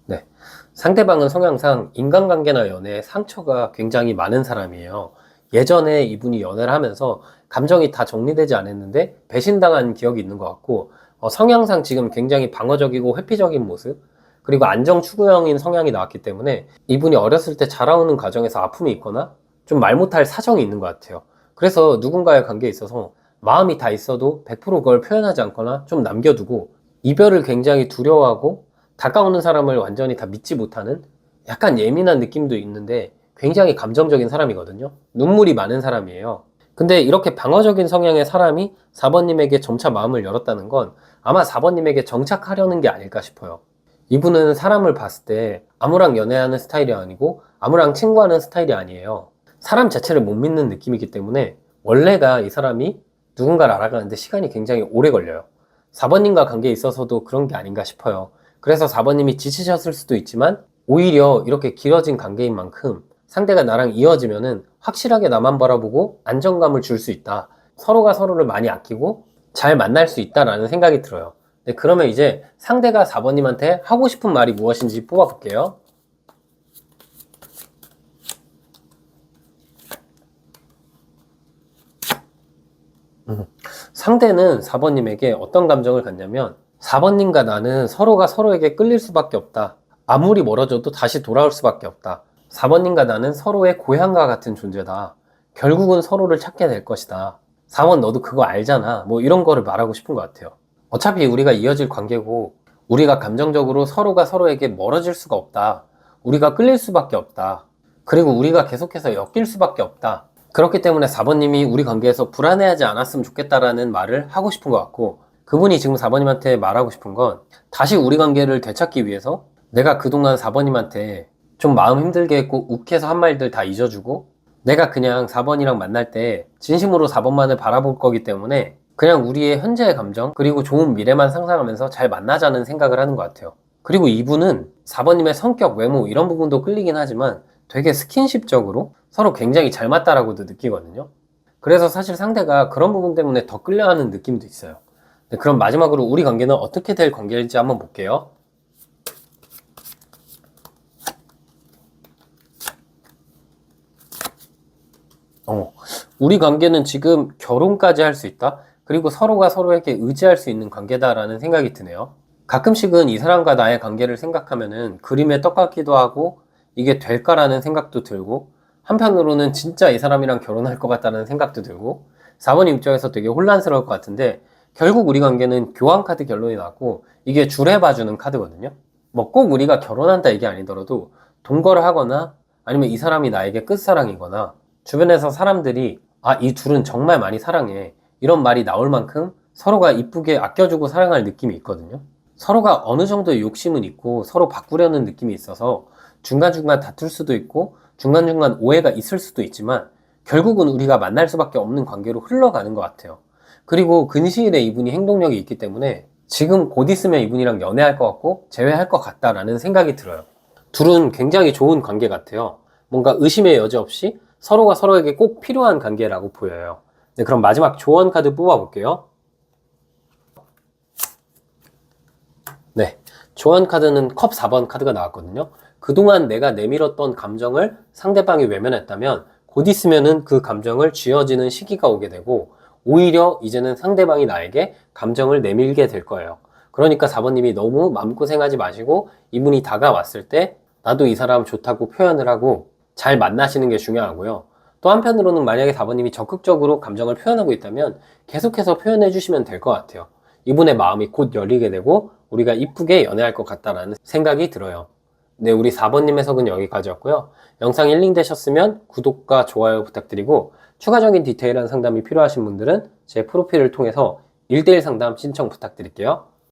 네, 상대방은 성향상 인간관계나 연애에 상처가 굉장히 많은 사람이에요. 예전에 이분이 연애를 하면서 감정이 다 정리되지 않았는데 배신당한 기억이 있는 것 같고, 성향상 지금 굉장히 방어적이고 회피적인 모습, 그리고 안정 추구형인 성향이 나왔기 때문에 이분이 어렸을 때 자라오는 과정에서 아픔이 있거나 좀 말 못할 사정이 있는 것 같아요. 그래서 누군가의 관계에 있어서 마음이 다 있어도 100% 그걸 표현하지 않거나 좀 남겨두고, 이별을 굉장히 두려워하고 다가오는 사람을 완전히 다 믿지 못하는 약간 예민한 느낌도 있는데 굉장히 감정적인 사람이거든요. 눈물이 많은 사람이에요. 근데 이렇게 방어적인 성향의 사람이 4번님에게 점차 마음을 열었다는 건 아마 4번님에게 정착하려는 게 아닐까 싶어요. 이분은 사람을 봤을 때 아무랑 연애하는 스타일이 아니고 아무랑 친구하는 스타일이 아니에요. 사람 자체를 못 믿는 느낌이기 때문에 원래가 이 사람이 누군가를 알아가는데 시간이 굉장히 오래 걸려요. 4번님과 관계에 있어서도 그런 게 아닌가 싶어요. 그래서 4번님이 지치셨을 수도 있지만 오히려 이렇게 길어진 관계인 만큼 상대가 나랑 이어지면은 확실하게 나만 바라보고 안정감을 줄 수 있다. 서로가 서로를 많이 아끼고 잘 만날 수 있다라는 생각이 들어요. 네, 그러면 이제 상대가 4번님한테 하고 싶은 말이 무엇인지 뽑아볼게요. 상대는 4번님에게 어떤 감정을 갖냐면, 4번님과 나는 서로가 서로에게 끌릴 수밖에 없다. 아무리 멀어져도 다시 돌아올 수밖에 없다. 4번님과 나는 서로의 고향과 같은 존재다. 결국은 서로를 찾게 될 것이다. 4번 너도 그거 알잖아. 뭐 이런 거를 말하고 싶은 것 같아요. 어차피 우리가 이어질 관계고 우리가 감정적으로 서로가 서로에게 멀어질 수가 없다. 우리가 끌릴 수밖에 없다. 그리고 우리가 계속해서 엮일 수밖에 없다. 그렇기 때문에 4번님이 우리 관계에서 불안해하지 않았으면 좋겠다라는 말을 하고 싶은 것 같고, 그분이 지금 4번님한테 말하고 싶은 건 다시 우리 관계를 되찾기 위해서 내가 그동안 4번님한테 좀 마음 힘들게 했고 욱해서 한 말들 다 잊어주고, 내가 그냥 4번이랑 만날 때 진심으로 4번만을 바라볼 거기 때문에 그냥 우리의 현재의 감정 그리고 좋은 미래만 상상하면서 잘 만나자는 생각을 하는 것 같아요. 그리고 이분은 4번님의 성격, 외모 이런 부분도 끌리긴 하지만 되게 스킨십적으로 서로 굉장히 잘 맞다라고도 느끼거든요. 그래서 사실 상대가 그런 부분 때문에 더 끌려하는 느낌도 있어요. 네, 그럼 마지막으로 우리 관계는 어떻게 될 관계일지 한번 볼게요. 어, 우리 관계는 지금 결혼까지 할 수 있다? 그리고 서로가 서로에게 의지할 수 있는 관계다라는 생각이 드네요. 가끔씩은 이 사람과 나의 관계를 생각하면은 그림의 떡 같기도 하고 이게 될까라는 생각도 들고 한편으로는 진짜 이 사람이랑 결혼할 것 같다는 생각도 들고 4번님 입장에서 되게 혼란스러울 것 같은데 결국 우리 관계는 교환카드 결론이 나고 이게 줄해봐주는 카드거든요. 뭐 꼭 우리가 결혼한다 이게 아니더라도 동거를 하거나 아니면 이 사람이 나에게 끝사랑이거나 주변에서 사람들이 아, 이 둘은 정말 많이 사랑해 이런 말이 나올 만큼 서로가 이쁘게 아껴주고 사랑할 느낌이 있거든요. 서로가 어느 정도의 욕심은 있고 서로 바꾸려는 느낌이 있어서 중간중간 다툴 수도 있고 중간중간 오해가 있을 수도 있지만 결국은 우리가 만날 수밖에 없는 관계로 흘러가는 것 같아요. 그리고 근시일에 이분이 행동력이 있기 때문에 지금 곧 있으면 이분이랑 연애할 것 같고 재회할 것 같다라는 생각이 들어요. 둘은 굉장히 좋은 관계 같아요. 뭔가 의심의 여지 없이 서로가 서로에게 꼭 필요한 관계라고 보여요. 네, 그럼 마지막 조언 카드 뽑아볼게요. 네, 조언 카드는 컵 4번 카드가 나왔거든요. 그동안 내가 내밀었던 감정을 상대방이 외면했다면 곧 있으면은 그 감정을 쥐어지는 시기가 오게 되고 오히려 이제는 상대방이 나에게 감정을 내밀게 될 거예요. 그러니까 4번님이 너무 마음고생하지 마시고 이분이 다가왔을 때 나도 이 사람 좋다고 표현을 하고 잘 만나시는 게 중요하고요. 또 한편으로는 만약에 4번님이 적극적으로 감정을 표현하고 있다면 계속해서 표현해 주시면 될 것 같아요. 이분의 마음이 곧 열리게 되고 우리가 이쁘게 연애할 것 같다라는 생각이 들어요. 네, 우리 4번님 해석은 여기까지였고요. 영상 힐링 되셨으면 구독과 좋아요 부탁드리고 추가적인 디테일한 상담이 필요하신 분들은 제 프로필을 통해서 1대1 상담 신청 부탁드릴게요.